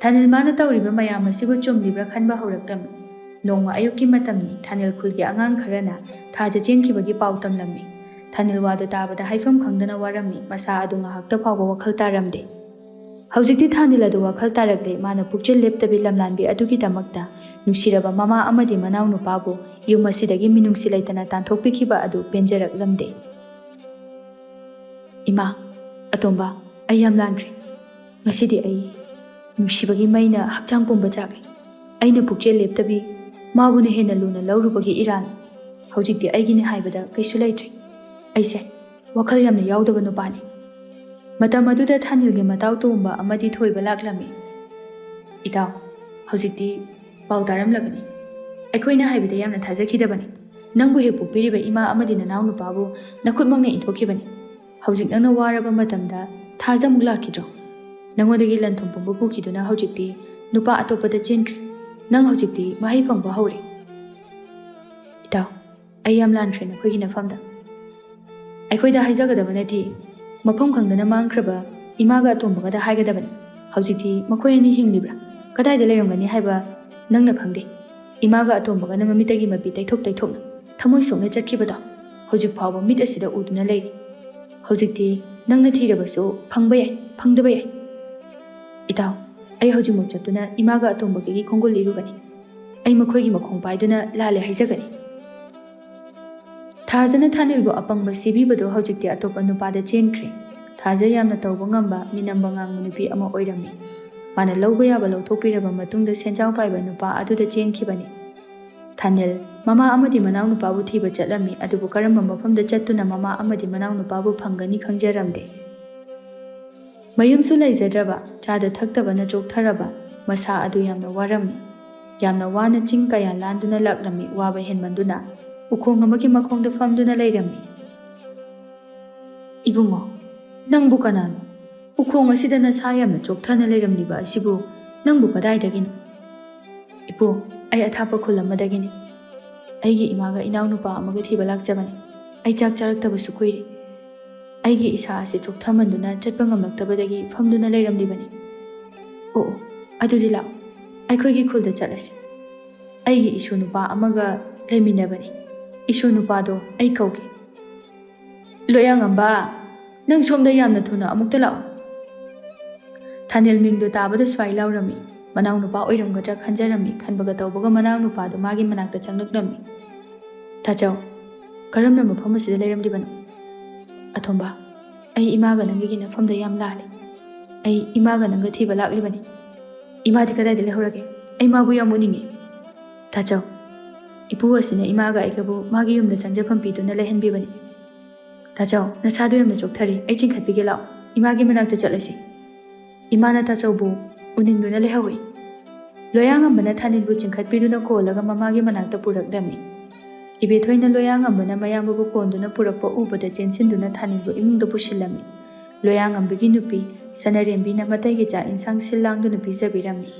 ꯊꯥꯅꯤꯜ ꯃꯥꯅ ꯇꯧꯔꯤꯕ ꯃꯌꯥꯝ ꯑꯁꯤꯕꯨ ꯆꯨꯝꯂꯤꯕ꯭ꯔꯥ ꯈꯟꯕ ꯍꯧꯔꯛꯂꯝꯃꯤ꯫ ꯅꯣꯡꯃ ꯑꯌꯨꯛꯀꯤ ꯃꯇꯝꯅꯤ, ꯊꯥꯅꯤꯜ ꯈꯨꯜꯒꯤ ꯑꯉꯥꯡ ꯈꯔꯅ ꯊꯥꯖ ꯆꯦꯟꯈꯤꯕꯒꯤ ꯄꯥꯎ ꯇꯝꯂꯝꯃꯤ꯫ ꯊꯥꯅꯤꯜ ꯋꯥꯗꯨ ꯇꯥꯕꯗ ꯍꯥꯏꯐꯝ ꯈꯪꯗꯅ ꯋꯥꯔꯝꯃꯤ, ꯃꯁꯥ ꯑꯗꯨ ꯉꯥꯏꯍꯥꯛꯇ ꯐꯥꯎꯕ ꯋꯥꯈꯜ ꯇꯥꯔꯝꯗꯦ꯫ ꯍꯧꯖꯤꯛꯇꯤ ꯊꯥꯅꯤꯜ ꯑꯗꯨ ꯋꯥꯈꯜ ꯇꯥꯔꯛꯂꯦ꯫ ꯃꯥꯅ ꯄꯨꯛꯆꯦꯜ ꯂꯦꯞꯇꯕꯤ ꯂꯝꯂꯥꯟꯕꯤ ꯑꯗꯨꯒꯤꯗꯃꯛꯇ ꯅꯨꯡꯁꯤꯔꯕ ꯃꯃꯥ ꯑꯃꯗꯤ ꯃꯅꯥꯎ ꯅꯨꯄꯥꯕꯨ ꯌꯨꯝ ꯑꯁꯤꯗꯒꯤ ꯃꯤꯅꯨꯡꯁꯤ ꯂꯩꯇꯅ ꯇꯥꯟꯊꯣꯛꯄꯤꯈꯤꯕ ꯑꯗꯨ ꯄꯦꯟꯖꯔꯛꯂꯝꯗꯦ꯫ ꯏꯃꯥ, ꯑꯇꯣꯝꯕ, ꯑꯩ ꯌꯥꯝ ꯂꯥꯟꯈ꯭ꯔꯦ꯫ ꯉꯁꯤꯗꯤ ꯑꯩ ꯅꯨꯡꯁꯤꯕꯒꯤ ꯃꯩꯅ ꯍꯛꯆꯥꯡ ꯄꯨꯝꯕ ꯆꯥꯛꯂꯦ꯫ ꯑꯩꯅ ꯄꯨꯛꯆꯦꯜ ꯂꯦꯞꯇꯕꯤ ꯃꯥꯕꯨꯅ ꯍꯦꯟꯅ ꯂꯨꯅ ꯂꯧꯔꯨꯕꯒꯤ ꯏꯔꯥꯟ꯫ ꯍꯧꯖꯤꯛꯇꯤ ꯑꯩꯒꯤꯅꯤ ꯍꯥꯏꯕꯗ ꯀꯩꯁꯨ ꯂꯩꯇ꯭ꯔꯦ꯫ ꯑꯩꯁꯦ ꯋꯥꯈꯜ ꯌꯥꯝꯅ ꯌꯥꯎꯗꯕ ꯅꯨꯄꯥꯅꯤ꯫ ꯃꯇꯝ ꯑꯗꯨꯗ ꯊꯥꯅꯤꯜꯒꯤ ꯃꯇꯥꯎ ꯇꯣꯝꯕ ꯑꯃꯗꯤ ꯊꯣꯏꯕ ꯂꯥꯛꯂꯝꯃꯤ꯫ ꯏꯇꯥꯎ, ꯍꯧꯖꯤꯛꯇꯤ ꯄꯥꯎ ꯇꯥꯔꯝꯂꯒꯅꯤ꯫ ꯑꯩꯈꯣꯏꯅ ꯍꯥꯏꯕꯗ ꯌꯥꯝꯅ ꯊꯥꯖꯈꯤꯗꯕꯅꯤ꯫ ꯅꯪꯕꯨ ꯍꯦꯛ ꯄꯣꯛꯄꯤꯔꯤꯕ ꯏꯃꯥ ꯑꯃꯗꯤ ꯅꯅꯥꯎ ꯅꯨꯄꯥꯕꯨ ꯅꯈꯨꯠꯃꯛꯅ ꯏꯟꯊꯣꯛꯈꯤꯕꯅꯤ꯫ ꯍꯧꯖꯤꯛ ꯅꯪꯅ ꯋꯥꯔꯕ ꯃꯇꯝꯗ ꯊꯥꯖꯃꯨꯛ ꯂꯥꯛꯈꯤꯗ꯭ꯔꯣ? ꯅꯪꯉꯣꯟꯗꯒꯤ ꯂꯟ ꯊꯨꯝ ꯄꯨꯡꯕ ꯄꯨꯈꯤꯗꯨꯅ ꯍꯧꯖꯤꯛꯇꯤ ꯅꯨꯄꯥ ꯑꯇꯣꯞꯄꯗ ꯆꯦꯟꯈ꯭ꯔꯦ꯫ ꯅꯪ ꯍꯧꯖꯤꯛꯇꯤ ꯃꯍꯩ ꯐꯪꯕ ꯍꯧꯔꯦ꯫ ꯏꯇꯥꯎ, ꯑꯩ ꯌꯥꯝ ꯂꯥꯟꯈ꯭ꯔꯦ ꯅꯈꯣꯏꯒꯤ ꯅꯐꯝꯗ꯫ ꯑꯩꯈꯣꯏꯗ ꯍꯥꯏꯖꯒꯗꯕ ꯅꯠꯇꯦ, ꯃꯐꯝ ꯈꯪꯗꯅ ꯃꯥꯡꯈ꯭ꯔꯕ ꯏꯃꯥꯒ ꯑꯇꯣꯝꯕꯒꯗ ꯍꯥꯏꯒꯗꯕꯅꯤ꯫ ꯍꯧꯖꯤꯛꯇꯤ ꯃꯈꯣꯏ ꯑꯅꯤ ꯍꯤꯡꯂꯤꯕ꯭ꯔꯥ, ꯀꯗꯥꯏꯗ ꯂꯩꯔꯝꯒꯅꯤ ꯍꯥꯏꯕ ꯅꯪꯅ ꯈꯪꯗꯦ꯫ ꯏꯃꯥꯒ ꯑꯇꯣꯝꯕꯒꯅ ꯃꯃꯤꯠꯇꯒꯤ ꯃꯄꯤ ꯇꯩꯊꯣꯛꯅ ꯊꯃꯣꯏ ꯁꯣꯛꯅ ꯆꯠꯈꯤꯕꯗꯣ ꯍꯧꯖꯤꯛ ꯐꯥꯎꯕ ꯃꯤꯠ ꯑꯁꯤꯗ ꯎꯗꯨꯅ ꯂꯩꯔꯤ꯫ ꯍꯧꯖꯤꯛꯇꯤ ꯅꯪꯅ ꯊꯤꯔꯕꯁꯨ ꯐꯪꯕ ꯌꯥꯏ, ꯐꯪꯗꯕ ꯌꯥꯏ꯫ ꯏꯇꯥꯎ, ꯑꯩ ꯍꯧꯖꯤꯛꯃꯛ ꯆꯠꯇꯨꯅ ꯏꯃꯥꯒ ꯑꯇꯣꯝꯕꯒꯤ ꯈꯣꯡꯒꯨꯜ ꯂꯤꯔꯨꯒꯅꯤ꯫ ꯑꯩ ꯃꯈꯣꯏꯒꯤ ꯃꯈꯣꯡ ꯄꯥꯏꯗꯨꯅ ꯂꯥꯜꯂꯦ ꯍꯥꯏꯖꯒꯅꯤ꯫ ꯊꯥꯖꯅ ꯊꯥꯅꯤꯜꯕꯨ ꯑꯄꯪꯕ ꯁꯤꯕꯤꯕꯗꯣ ꯍꯧꯖꯤꯛꯇꯤ ꯑꯇꯣꯞꯄ ꯅꯨꯄꯥꯗ ꯆꯦꯟꯈ꯭ꯔꯦ꯫ ꯊꯥꯖ ꯌꯥꯝꯅ ꯇꯧꯕ ꯉꯝꯕ, ꯃꯤꯅꯝꯕ ꯉꯥꯡꯕ ꯅꯨꯄꯤ ꯑꯃ ꯑꯣꯏꯔꯝꯃꯤ꯫ ꯃꯥꯅ ꯂꯧꯕ ꯌꯥꯕ ꯂꯧꯊꯣꯛꯄꯤꯔꯕ ꯃꯇꯨꯡꯗ ꯁꯦꯟꯖꯥꯎ ꯄꯥꯏꯕ ꯅꯨꯄꯥ ꯑꯗꯨꯗ ꯆꯦꯟꯈꯤꯕꯅꯤ꯫ ꯊꯥꯅꯤꯜ ꯃꯃꯥ ꯑꯃꯗꯤ ꯃꯅꯥꯎ ꯅꯨꯄꯥꯕꯨ ꯊꯤꯕ ꯆꯠꯂꯝꯃꯤ, ꯑꯗꯨꯕꯨ ꯀꯔꯝꯕ ꯃꯐꯝꯗ ꯆꯠꯇꯨꯅ ꯃꯃꯥ ꯑꯃꯗꯤ ꯃꯅꯥꯎ ꯅꯨꯄꯥꯕꯨ ꯐꯪꯒꯅꯤ ꯈꯪꯖꯔꯝꯗꯦ꯫ ꯃꯌꯨꯝꯁꯨ ꯂꯩꯖꯗ꯭ꯔꯕ, ꯆꯥꯗ ꯊꯛꯇꯕꯅ ꯆꯣꯛꯊꯔꯕ ꯃꯁꯥ ꯑꯗꯨ ꯌꯥꯝꯅ ꯋꯥꯔꯝꯃꯤ꯫ ꯌꯥꯝꯅ ꯋꯥꯅ ꯆꯤꯡ ꯀꯌꯥ ꯂꯥꯟꯗꯨꯅ ꯂꯥꯛꯂꯝꯃꯤ꯫ ꯋꯥꯕ ꯍꯦꯟꯃꯟꯗꯨꯅ ꯎꯈꯣꯡ ꯑꯃꯒꯤ ꯃꯈꯣꯡꯗ ꯐꯝꯗꯨꯅ ꯂꯩꯔꯝꯃꯤ꯫ ꯏꯕꯨꯡꯉꯣ, ꯅꯪꯕꯨ ꯀꯅꯥꯅꯣ? ꯎꯈꯣꯡ ꯑꯁꯤꯗ ꯅꯁꯥ ꯌꯥꯝꯅ ꯆꯣꯛꯊꯅ ꯂꯩꯔꯝꯂꯤꯕ ꯑꯁꯤꯕꯨ ꯅꯪꯕꯨ ꯀꯗꯥꯏꯗꯒꯤꯅꯣ? ꯏꯄꯨ, ꯑꯩ ꯑꯊꯥꯞꯄ ꯈꯨꯜ ꯑꯃꯗꯒꯤꯅꯤ꯫ ꯑꯩꯒꯤ ꯏꯃꯥꯒ ꯏꯅꯥꯎꯅꯨꯄꯥ ꯑꯃꯒ ꯊꯤꯕ ꯂꯥꯛꯆꯕꯅꯤ꯫ ꯑꯩ ꯆꯥꯛ ꯆꯥꯔꯛꯇꯕꯁꯨ ꯀꯨꯏꯔꯦ꯫ ꯑꯩꯒꯤ ꯏꯁꯥ ꯑꯁꯤ ꯆꯣꯛꯊꯃꯟꯗꯨꯅ ꯆꯠꯄ ꯉꯝꯂꯛꯇꯕꯗꯒꯤ ꯐꯝꯗꯨꯅ ꯂꯩꯔꯝꯂꯤꯕꯅꯤ꯫ ꯑꯣ, ꯑꯗꯨꯗꯤ ꯂꯥꯛꯑꯣ, ꯑꯩꯈꯣꯏꯒꯤ ꯈꯨꯜꯗ ꯆꯠꯂꯁꯤ꯫ ꯑꯩꯒꯤ ꯏꯁꯨ ꯅꯨꯄꯥ ꯑꯃꯒ ꯂꯩꯃꯤꯟꯅꯕꯅꯤ꯫ ꯏꯁꯨ ꯅꯨꯄꯥꯗꯣ ꯑꯩ ꯀꯧꯒꯦ꯫ ꯂꯣꯌꯥꯉꯝꯕ, ꯅꯪ ꯁꯣꯝꯗ ꯌꯥꯝꯅ ꯊꯨꯅ ꯑꯃꯨꯛꯇ ꯂꯥꯛꯑꯣ꯫ ꯊꯥꯅꯤꯜ ꯃꯤꯡꯗꯨ ꯇꯥꯕꯗ ꯁ꯭ꯋꯥꯏ ꯂꯥꯎꯔꯝꯃꯤ꯫ ꯃꯅꯥꯎ ꯅꯨꯄꯥ ꯑꯣꯏꯔꯝꯒꯗ꯭ꯔꯥ ꯈꯟꯖꯔꯝꯃꯤ꯫ ꯈꯟꯕꯒ ꯇꯧꯕꯒ ꯃꯅꯥꯎ ꯅꯨꯄꯥꯗꯨ ꯃꯥꯒꯤ ꯃꯅꯥꯛꯇ ꯆꯪꯂꯛꯂꯝꯃꯤ꯫ ꯇꯥꯆꯧ, ꯀꯔꯝꯅ ꯃꯐꯝ ꯑꯁꯤꯗ ꯂꯩꯔꯝꯂꯤꯕꯅꯣ? ꯑꯊꯣꯝꯕ, ꯑꯩ ꯏꯃꯥꯒ ꯅꯪꯒꯤ ꯅꯐꯝꯗ ꯌꯥꯝ ꯂꯥꯜꯂꯤ꯫ ꯑꯩ ꯏꯃꯥꯒ ꯅꯪꯒ ꯊꯤꯕ ꯂꯥꯛꯂꯤꯕꯅꯤ꯫ ꯏꯃꯥꯗꯤ ꯀꯗꯥꯏꯗ ꯂꯩꯍꯧꯔꯒꯦ? ꯑꯩ ꯃꯥꯕꯨ ꯌꯥꯝ ꯎꯅꯤꯡꯉꯤ꯫ ꯇꯥꯆꯧ, ꯏꯄꯨ ꯑꯁꯤꯅ ꯏꯃꯥꯒ ꯑꯩꯒꯕꯨ ꯃꯥꯒꯤ ꯌꯨꯝꯗ ꯆꯪꯖꯐꯝ ꯄꯤꯗꯨꯅ ꯂꯩꯍꯟꯕꯤꯕꯅꯤ꯫ ꯇꯥꯆꯧ, ꯅꯁꯥꯗꯨ ꯌꯥꯝꯅ ꯆꯣꯛꯊꯔꯤ, ꯑꯩ ꯆꯤꯡꯈꯠꯄꯤꯒꯦ ꯂꯥꯛꯑꯣ, ꯏꯃꯥꯒꯤ ꯃꯅꯥꯛꯇ ꯆꯠꯂꯁꯤ꯫ ꯏꯃꯥꯅ ꯇꯥꯆꯧꯕꯨ ꯎꯅꯤꯡꯗꯨꯅ ꯂꯩꯍꯧꯏ꯫ ꯂꯣꯌꯥꯉꯝꯕꯅ ꯊꯥꯅꯤꯜꯕꯨ ꯆꯤꯡꯈꯠꯄꯤꯗꯨꯅ ꯀꯣꯜꯂꯒ ꯃꯃꯥꯒꯤ ꯃꯅꯥꯛꯇ ꯄꯨꯔꯛꯂꯝꯃꯤ꯫ ꯏꯕꯦꯊꯣꯏꯅ ꯂꯣꯌꯥꯉꯝꯕꯅ ꯃꯌꯥꯝꯕꯕꯨ ꯀꯣꯟꯗꯨꯅ ꯄꯨꯔꯛꯄ ꯎꯕꯗ ꯆꯦꯟꯁꯤꯟꯗꯨꯅ ꯊꯥꯅꯤꯜꯕꯨ ꯏꯃꯨꯡꯗ ꯄꯨꯁꯤꯜꯂꯝꯃꯤ꯫ ꯂꯣꯌꯥꯉꯝꯕꯒꯤ ꯅꯨꯄꯤ ꯁꯅꯔꯦꯝꯕꯤꯅ ꯃꯇꯩꯒꯤ ꯆꯥꯛ ꯏꯟꯁꯥꯡ ꯁꯤꯜ ꯂꯥꯡꯗꯨꯅ ꯄꯤꯖꯕꯤꯔꯝꯃꯤ꯫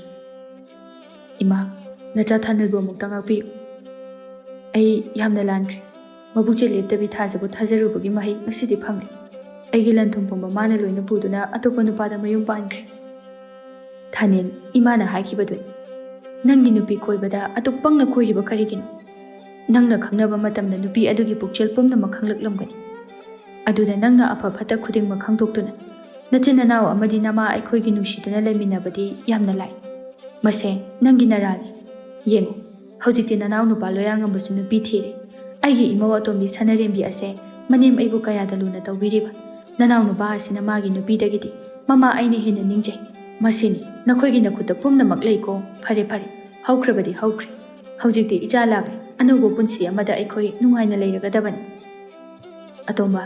ꯏꯃꯥ, ꯅꯆꯥ ꯊꯥꯅꯤꯜꯕꯨ ꯑꯃꯨꯛꯇ ꯉꯥꯛꯄꯤꯌꯨ꯫ ꯑꯩ ꯌꯥꯝꯅ ꯂꯥꯟꯈ꯭ꯔꯦ꯫ ꯃꯕꯨꯛꯆꯦꯜ ꯂꯦꯞꯇꯕꯤ ꯊꯥꯖꯕꯨ ꯊꯥꯖꯔꯨꯕꯒꯤ ꯃꯍꯩ ꯉꯁꯤꯗꯤ ꯐꯪꯂꯦ꯫ ꯑꯩꯒꯤ ꯂꯟ ꯊꯨꯝ ꯄꯨꯝꯕ ꯃꯥꯅ ꯂꯣꯏꯅ ꯄꯨꯗꯨꯅ ꯑꯇꯣꯞꯄ ꯅꯨꯄꯥꯗ ꯃꯌꯨꯝ ꯄꯥꯟꯈ꯭ꯔꯦ꯫ ꯊꯥꯅꯤꯜ, ꯏꯃꯥꯅ ꯍꯥꯏꯈꯤꯕꯗꯨꯅꯤ. ꯅꯪꯒꯤ ꯅꯨꯄꯤ ꯀꯣꯏꯕꯗ ꯑꯗꯨꯛ ꯄꯪꯅ ꯀꯣꯏꯔꯤꯕ ꯀꯔꯤꯒꯤꯅꯣ? ꯅꯪꯅ ꯈꯪꯅꯕ ꯃꯇꯝꯗ ꯅꯨꯄꯤ ꯑꯗꯨꯒꯤ ꯄꯨꯛꯆꯦꯜ ꯄꯨꯝꯅꯃꯛ ꯈꯪꯂꯛꯂꯝꯒꯅꯤ. ꯑꯗꯨꯗ ꯅꯪꯅ ꯑꯐ ꯐꯠꯇ ꯈꯨꯗꯤꯡꯃꯛ ꯈꯪꯗꯣꯛꯇꯨꯅ ꯅꯆꯤꯟ ꯅꯅꯥꯎ ꯑꯃꯗꯤ ꯅꯃꯥ ꯑꯩꯈꯣꯏꯒꯤ ꯅꯨꯡꯁꯤꯗꯨꯅ ꯂꯩꯃꯤꯟꯅꯕꯗꯤ ꯌꯥꯝꯅ ꯂꯥꯏ. ꯃꯁꯦ ꯅꯪꯒꯤ ꯅꯔꯥꯜꯅꯤ. ꯌꯦꯡꯉꯨ, ꯍꯧꯖꯤꯛꯇꯤ ꯅꯅꯥꯎ ꯅꯨꯄꯥ ꯂꯣꯌꯥꯉꯝꯕꯁꯨ ꯅꯨꯄꯤ ꯊꯤꯔꯦ. ꯑꯩꯒꯤ ꯏꯃꯧ ꯑꯇꯣꯝꯕꯤ ꯁꯅꯔꯦꯝꯕꯤ ꯑꯁꯦ ꯃꯅꯦꯝ ꯑꯩꯕꯨ ꯀꯌꯥꯗ ꯂꯨꯅ ꯇꯧꯕꯤꯔꯤꯕ. ꯅꯅꯥꯎ ꯅꯨꯄꯥ ꯑꯁꯤꯅ ꯃꯥꯒꯤ ꯅꯨꯄꯤꯗꯒꯤꯗꯤ ꯃꯃꯥ ꯑꯩꯅ ꯍꯦꯟꯅ ꯅꯤꯡꯖꯩ. ꯃꯁꯤꯅꯤ ꯅꯈꯣꯏꯒꯤ ꯅꯈꯨꯠꯇ ꯄꯨꯝꯅꯃꯛ ꯂꯩꯀꯣ. ꯐꯔꯦ ꯐꯔꯦ, ꯍꯧꯈ꯭ꯔꯕꯗꯤ ꯍꯧꯈ꯭ꯔꯦ. ꯍꯧꯖꯤꯛꯇꯤ ꯏꯆꯥ ꯂꯥꯛꯂꯦ. ꯑꯅꯧꯕ ꯄꯨꯟꯁꯤ ꯑꯃꯗ ꯑꯩꯈꯣꯏ ꯅꯨꯡꯉꯥꯏꯅ ꯂꯩꯔꯒꯗꯕꯅꯤ. ꯑꯇꯣꯝꯕ,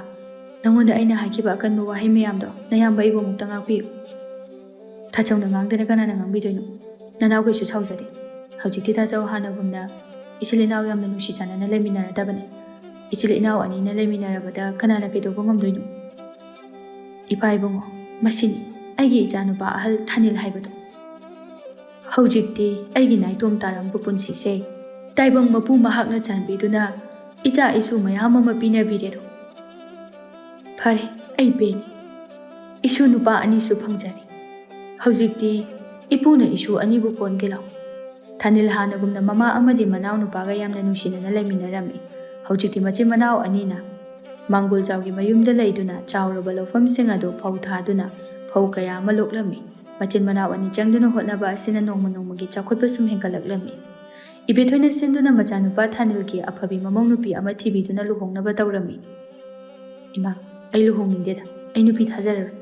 ꯅꯉꯣꯟꯗ ꯑꯩꯅ ꯍꯥꯏꯈꯤꯕ ꯑꯀꯟꯕ ꯋꯥꯍꯩ ꯃꯌꯥꯝꯗꯣ ꯅꯌꯥꯝꯕ ꯑꯩꯕꯨ ꯑꯃꯨꯛꯇ ꯉꯥꯛꯄꯤꯌꯨ. ꯊꯥꯆꯧꯅ ꯉꯥꯡꯗꯅ ꯀꯅꯥꯅ ꯉꯥꯡꯕꯤꯗꯣꯏꯅꯣ? ꯅꯅꯥꯎꯈꯩꯁꯨ ꯁꯥꯎꯖꯗꯦ. ꯍꯧꯖꯤꯛꯇꯤ ꯊꯥꯆꯧ ꯍꯥꯟꯅꯒꯨꯝꯅ ꯏꯆꯤꯜ ꯏꯅꯥꯎ ꯌꯥꯝꯅ ꯅꯨꯡꯁꯤ ꯆꯥꯟꯅꯅ ꯂꯩꯃꯤꯟꯅꯔꯗꯕꯅꯤ. ꯏꯆꯤꯜ ꯏꯅꯥꯎ ꯑꯅꯤꯅ ꯂꯩꯃꯤꯟꯅꯔꯕꯗ ꯀꯅꯥꯅ ꯀꯩꯗꯧꯕ ꯉꯝꯗꯣꯏꯅꯣ? ꯏꯄꯥ ꯏꯕꯨꯡꯉꯣ, ꯃꯁꯤꯅꯤ ꯑꯩꯒꯤ ꯏꯆꯥꯅꯨꯄꯥ ꯑꯍꯜ ꯊꯥꯅꯤꯜ ꯍꯥꯏꯕꯗꯣ. ꯍꯧꯖꯤꯛꯇꯤ ꯑꯩꯒꯤ ꯅꯥꯏꯇꯣꯝ ꯇꯥꯔꯝꯕ ꯄꯨꯟꯁꯤꯁꯦ ꯇꯥꯏꯕꯪ ꯃꯄꯨ ꯃꯍꯥꯛꯅ ꯆꯥꯟꯕꯤꯗꯨꯅ ꯏꯆꯥ ꯏꯁꯨ ꯃꯌꯥꯝ ꯑꯃ ꯄꯤꯅꯕꯤꯔꯦꯗꯣ. ꯐꯔꯦ, ꯑꯩ ꯄꯦꯟꯂꯦ. ꯏꯁꯨ ꯅꯨꯄꯥ ꯑꯅꯤꯁꯨ ꯐꯪꯖꯔꯦ. ꯍꯧꯖꯤꯛꯇꯤ ꯏꯄꯨꯅ ꯏꯁꯨ ꯑꯅꯤꯕꯨ ꯀꯣꯟꯒꯦ ꯂꯥꯎ. ꯊꯥꯅꯤꯜ ꯍꯥꯟꯅꯒꯨꯝꯅ ꯃꯃꯥ ꯑꯃꯗꯤ ꯃꯅꯥꯎ ꯅꯨꯄꯥꯒ ꯌꯥꯝꯅ ꯅꯨꯡꯁꯤꯅꯅ ꯂꯩꯃꯤꯟꯅꯔꯝꯃꯤ. ꯍꯧꯖꯤꯛꯇꯤ ꯃꯆꯤꯟ ꯃꯅꯥꯎ ꯑꯅꯤꯅ ꯃꯥꯡꯒꯣꯜꯖꯥꯎꯒꯤ ꯃꯌꯨꯝꯗ ꯂꯩꯗꯨꯅ ꯆꯥꯎꯔꯕ ꯂꯧꯐꯝꯁꯤꯡ ꯑꯗꯨ ꯐꯧ ꯊꯥꯗꯨꯅ ꯐꯧ ꯀꯌꯥ ꯑꯃ ꯂꯣꯛꯂꯝꯃꯤ. ꯃꯆꯤꯟ ꯃꯅꯥꯎ ꯑꯅꯤ ꯆꯪꯗꯨꯅ ꯍꯣꯠꯅꯕ ꯑꯁꯤꯅ ꯅꯣꯡꯃ ꯅꯣꯡꯃꯒꯤ ꯆꯥꯎꯈꯠꯄ ꯁꯨꯝ ꯍꯦꯟꯒꯠꯂꯛꯂꯝꯃꯤ. ꯏꯕꯦꯊꯣꯏꯅ ꯁꯤꯟꯗꯨꯅ ꯃꯆꯥꯅꯨꯄꯥ ꯊꯥꯅꯤꯜꯒꯤ ꯑꯐꯕꯤ ꯃꯃꯧ ꯅꯨꯄꯤ ꯑꯃ ꯊꯤꯕꯤꯗꯨꯅ ꯂꯨꯍꯣꯡꯅꯕ ꯇꯧꯔꯝꯃꯤ. ꯏꯃꯥ, ꯑꯩ ꯂꯨꯍꯣꯡꯅꯤꯡꯗꯦꯗ. ꯑꯩ ꯅꯨꯄꯤ ꯊꯥꯖꯔꯔꯣꯏ.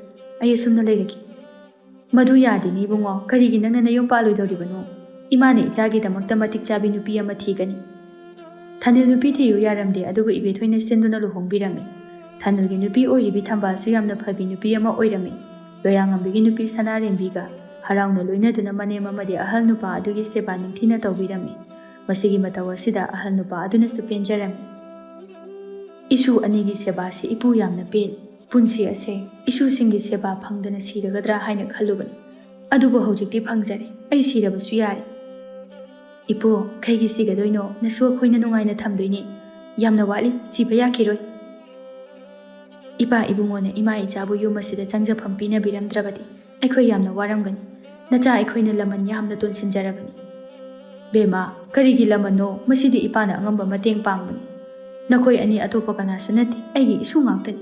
ꯑꯩ ꯑꯁꯨꯝꯅ ꯂꯩꯔꯒꯦ. ꯃꯗꯨ ꯌꯥꯗꯦꯅꯦ ꯏꯕꯨꯡꯉꯣ. ꯀꯔꯤꯒꯤ ꯅꯪꯅ ꯅꯌꯨꯝ ꯄꯥꯜꯂꯣꯏꯗꯧꯔꯤꯕꯅꯣ? ꯏꯃꯥꯅ ꯏꯆꯥꯒꯤꯗꯃꯛꯇ ꯃꯇꯤꯛ ꯆꯥꯕꯤ ꯅꯨꯄꯤ ꯑꯃ ꯊꯤꯒꯅꯤ. ꯊꯥꯅꯤꯜ ꯅꯨꯄꯤ ꯊꯤꯌꯨ ꯌꯥꯔꯝꯗꯦ, ꯑꯗꯨꯕꯨ ꯏꯕꯦꯊꯣꯏꯅ ꯁꯤꯟꯗꯨꯅ ꯂꯨꯍꯣꯡꯕꯤꯔꯝꯃꯤ. ꯊꯥꯅꯤꯜꯒꯤ ꯅꯨꯄꯤ ꯑꯣꯏꯔꯤꯕꯤ ꯊꯝꯕꯥꯜꯁꯨ ꯌꯥꯝꯅ ꯐꯕꯤ ꯅꯨꯄꯤ ꯑꯃ ꯑꯣꯏꯔꯝꯃꯤ. ꯂꯣꯌꯥꯉꯝꯕꯤꯒꯤ ꯅꯨꯄꯤ ꯁꯅꯥꯔꯦꯝꯕꯤꯒ ꯍꯔꯥꯎꯅ ꯂꯣꯏꯅꯗꯨꯅ ꯃꯅꯦꯝ ꯑꯃꯗꯤ ꯑꯍꯜ ꯅꯨꯄꯥ ꯑꯗꯨꯒꯤ ꯁꯦꯕꯥ ꯅꯤꯡꯊꯤꯅ ꯇꯧꯕꯤꯔꯝꯃꯤ. ꯃꯁꯤꯒꯤ ꯃꯇꯧ ꯑꯁꯤꯗ ꯑꯍꯜ ꯅꯨꯄꯥ ꯑꯗꯨꯅꯁꯨ ꯄꯦꯟꯖꯔꯝꯃꯤ. ꯏꯁꯨ ꯑꯅꯤꯒꯤ ꯁꯦꯕꯥꯁꯤ ꯏꯄꯨ ꯌꯥꯝꯅ ꯄꯦꯜꯂꯤ. ꯄꯨꯟꯁꯤ ꯑꯁꯦ ꯏꯁꯨꯁꯤꯡꯒꯤ ꯁꯦꯕꯥ ꯐꯪꯗꯅ ꯁꯤꯔꯒꯗ꯭ꯔꯥ ꯍꯥꯏꯅ ꯈꯜꯂꯨꯕꯅꯤ. ꯑꯗꯨꯕꯨ ꯍꯧꯖꯤꯛꯇꯤ ꯐꯪꯖꯔꯦ. ꯑꯩ ꯁꯤꯔꯕꯁꯨ ꯌꯥꯔꯦ. ꯏꯄꯨ, ꯀꯩꯒꯤ ꯁꯤꯒꯗꯣꯏꯅꯣ? ꯅꯁꯨ ꯑꯩꯈꯣꯏꯅ ꯅꯨꯡꯉꯥꯏꯅ ꯊꯝꯗꯣꯏꯅꯤ. ꯌꯥꯝꯅ ꯋꯥꯠꯂꯤ, ꯁꯤꯕ ꯌꯥꯈꯤꯔꯣꯏ. ꯏꯄꯥ ꯏꯕꯨꯡꯉꯣꯅ ꯏꯃꯥ ꯏꯆꯥꯕꯨ ꯌꯨꯝ ꯑꯁꯤꯗ ꯆꯪꯖꯐꯝ ꯄꯤꯅꯕꯤꯔꯝꯗ꯭ꯔꯕꯗꯤ ꯑꯩꯈꯣꯏ ꯌꯥꯝꯅ ꯋꯥꯔꯝꯒꯅꯤ. ꯅꯆꯥ ꯑꯩꯈꯣꯏꯅ ꯂꯃꯟ ꯌꯥꯝꯅ ꯇꯣꯟꯁꯤꯟꯖꯔꯕꯅꯤ. ꯕꯦꯝꯃ, ꯀꯔꯤꯒꯤ ꯂꯃꯟꯅꯣ? ꯃꯁꯤꯗꯤ ꯏꯄꯥꯅ ꯑꯉꯝꯕ ꯃꯇꯦꯡ ꯄꯥꯡꯕꯅꯤ. ꯅꯈꯣꯏ ꯑꯅꯤ ꯑꯇꯣꯞꯄ ꯀꯅꯥꯁꯨ ꯅꯠꯇꯦ, ꯑꯩꯒꯤ ꯏꯁꯨ ꯉꯥꯛꯇꯅꯤ.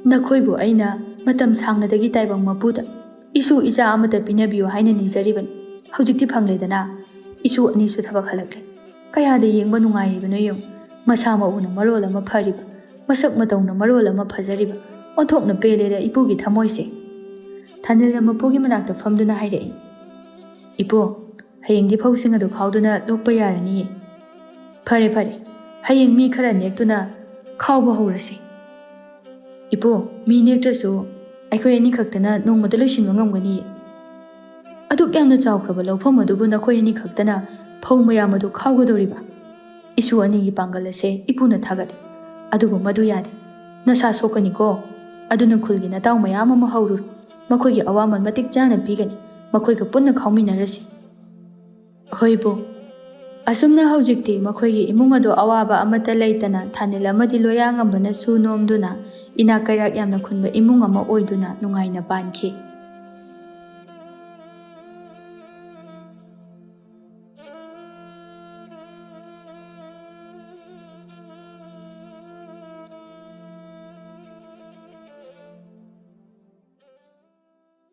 ꯅꯈꯣꯏꯕꯨ ꯑꯩꯅ ꯃꯇꯝ ꯁꯥꯡꯅꯗꯒꯤ ꯇꯥꯏꯕꯪ ꯃꯄꯨꯗ ꯏꯁꯨ ꯏꯆꯥ ꯑꯃꯠꯇ ꯄꯤꯅꯕꯤꯌꯨ ꯍꯥꯏꯅ ꯅꯤꯖꯔꯤꯕꯅꯤ. ꯍꯧꯖꯤꯛꯇꯤ ꯐꯪꯂꯦꯗꯅ. ꯏꯁꯨ ꯑꯅꯤꯁꯨ ꯊꯕꯛ ꯍꯜꯂꯛꯂꯦ. ꯀꯌꯥꯗ ꯌꯦꯡꯕ ꯅꯨꯡꯉꯥꯏꯔꯤꯕꯅꯣ ꯌꯦꯡꯉꯨ. ꯃꯁꯥ ꯃꯎꯅ ꯃꯔꯣꯜ ꯑꯃ ꯐꯔꯤꯕ, ꯃꯁꯛ ꯃꯇꯧꯅ ꯃꯔꯣꯜ ꯑꯃ ꯐꯖꯔꯤꯕ. ꯑꯣꯟꯊꯣꯛꯅ ꯄꯦꯜꯂꯦꯗ ꯏꯄꯨꯒꯤ ꯊꯃꯣꯏꯁꯦ. ꯊꯥꯅꯤꯜꯅ ꯃꯄꯨꯒꯤ ꯃꯅꯥꯛꯇ ꯐꯝꯗꯨꯅ ꯍꯥꯏꯔꯛꯏ. ꯏꯄꯨ, ꯍꯌꯦꯡꯗꯤ ꯐꯧꯁꯤꯡ ꯑꯗꯨ ꯈꯥꯎꯗꯨꯅ ꯂꯣꯛꯄ ꯌꯥꯔꯅꯤꯌꯦ. ꯐꯔꯦ ꯐꯔꯦ, ꯍꯌꯦꯡ ꯃꯤ ꯈꯔ ꯅꯦꯛꯇꯨꯅ ꯈꯥꯎꯕ ꯍꯧꯔꯁꯤ. ꯏꯄꯨ, ꯃꯤ ꯅꯦꯛꯇ꯭ꯔꯁꯨ ꯑꯩꯈꯣꯏ ꯑꯅꯤ ꯈꯛꯇꯅ ꯅꯣꯡꯃꯗ ꯂꯣꯏꯁꯤꯟꯕ ꯉꯝꯒꯅꯤꯌꯦ. ꯑꯗꯨꯛ ꯌꯥꯝꯅ ꯆꯥꯎꯈ꯭ꯔꯕ ꯂꯧꯐꯝ ꯑꯗꯨꯕꯨ ꯅꯈꯣꯏ ꯑꯅꯤ ꯈꯛꯇꯅ ꯐꯧ ꯃꯌꯥꯝ ꯑꯗꯨ ꯈꯥꯎꯒꯗꯧꯔꯤꯕ? ꯏꯁꯨ ꯑꯅꯤꯒꯤ ꯄꯥꯡꯒꯜ ꯑꯁꯦ ꯏꯄꯨꯅ ꯊꯥꯒꯠꯂꯤ. ꯑꯗꯨꯕꯨ ꯃꯗꯨ ꯌꯥꯗꯦ. ꯅꯁꯥ ꯁꯣꯛꯀꯅꯤꯀꯣ. ꯑꯗꯨꯅ ꯈꯨꯜꯒꯤ ꯅꯇꯥꯎ ꯃꯌꯥꯝ ꯑꯃ ꯍꯧꯔꯨꯔꯣ. ꯃꯈꯣꯏꯒꯤ ꯑꯋꯥꯃꯟ ꯃꯇꯤꯛ ꯆꯥꯅ ꯄꯤꯒꯅꯤ. ꯃꯈꯣꯏꯒ ꯄꯨꯟꯅ ꯈꯥꯎꯃꯤꯟꯅꯔꯁꯤ. ꯍꯣꯏ ꯏꯄꯨ. ꯑꯁꯨꯝꯅ ꯍꯧꯖꯤꯛꯇꯤ ꯃꯈꯣꯏꯒꯤ ꯏꯃꯨꯡ ꯑꯗꯨ ꯑꯋꯥꯕ ꯑꯃꯠꯇ ꯂꯩꯇꯅ ꯊꯥꯅꯤꯜ ꯑꯃꯗꯤ ꯂꯣꯌꯥꯉꯝꯕꯅ ꯁꯨ ꯅꯣꯝꯗꯨꯅ ꯏꯅꯥꯛ ꯀꯩꯔꯥꯛ ꯌꯥꯝꯅ ꯈꯨꯟꯕ ꯏꯃꯨꯡ ꯑꯃ ꯑꯣꯏꯗꯨꯅ ꯅꯨꯡꯉꯥꯏꯅ ꯄꯥꯟꯈꯤ꯫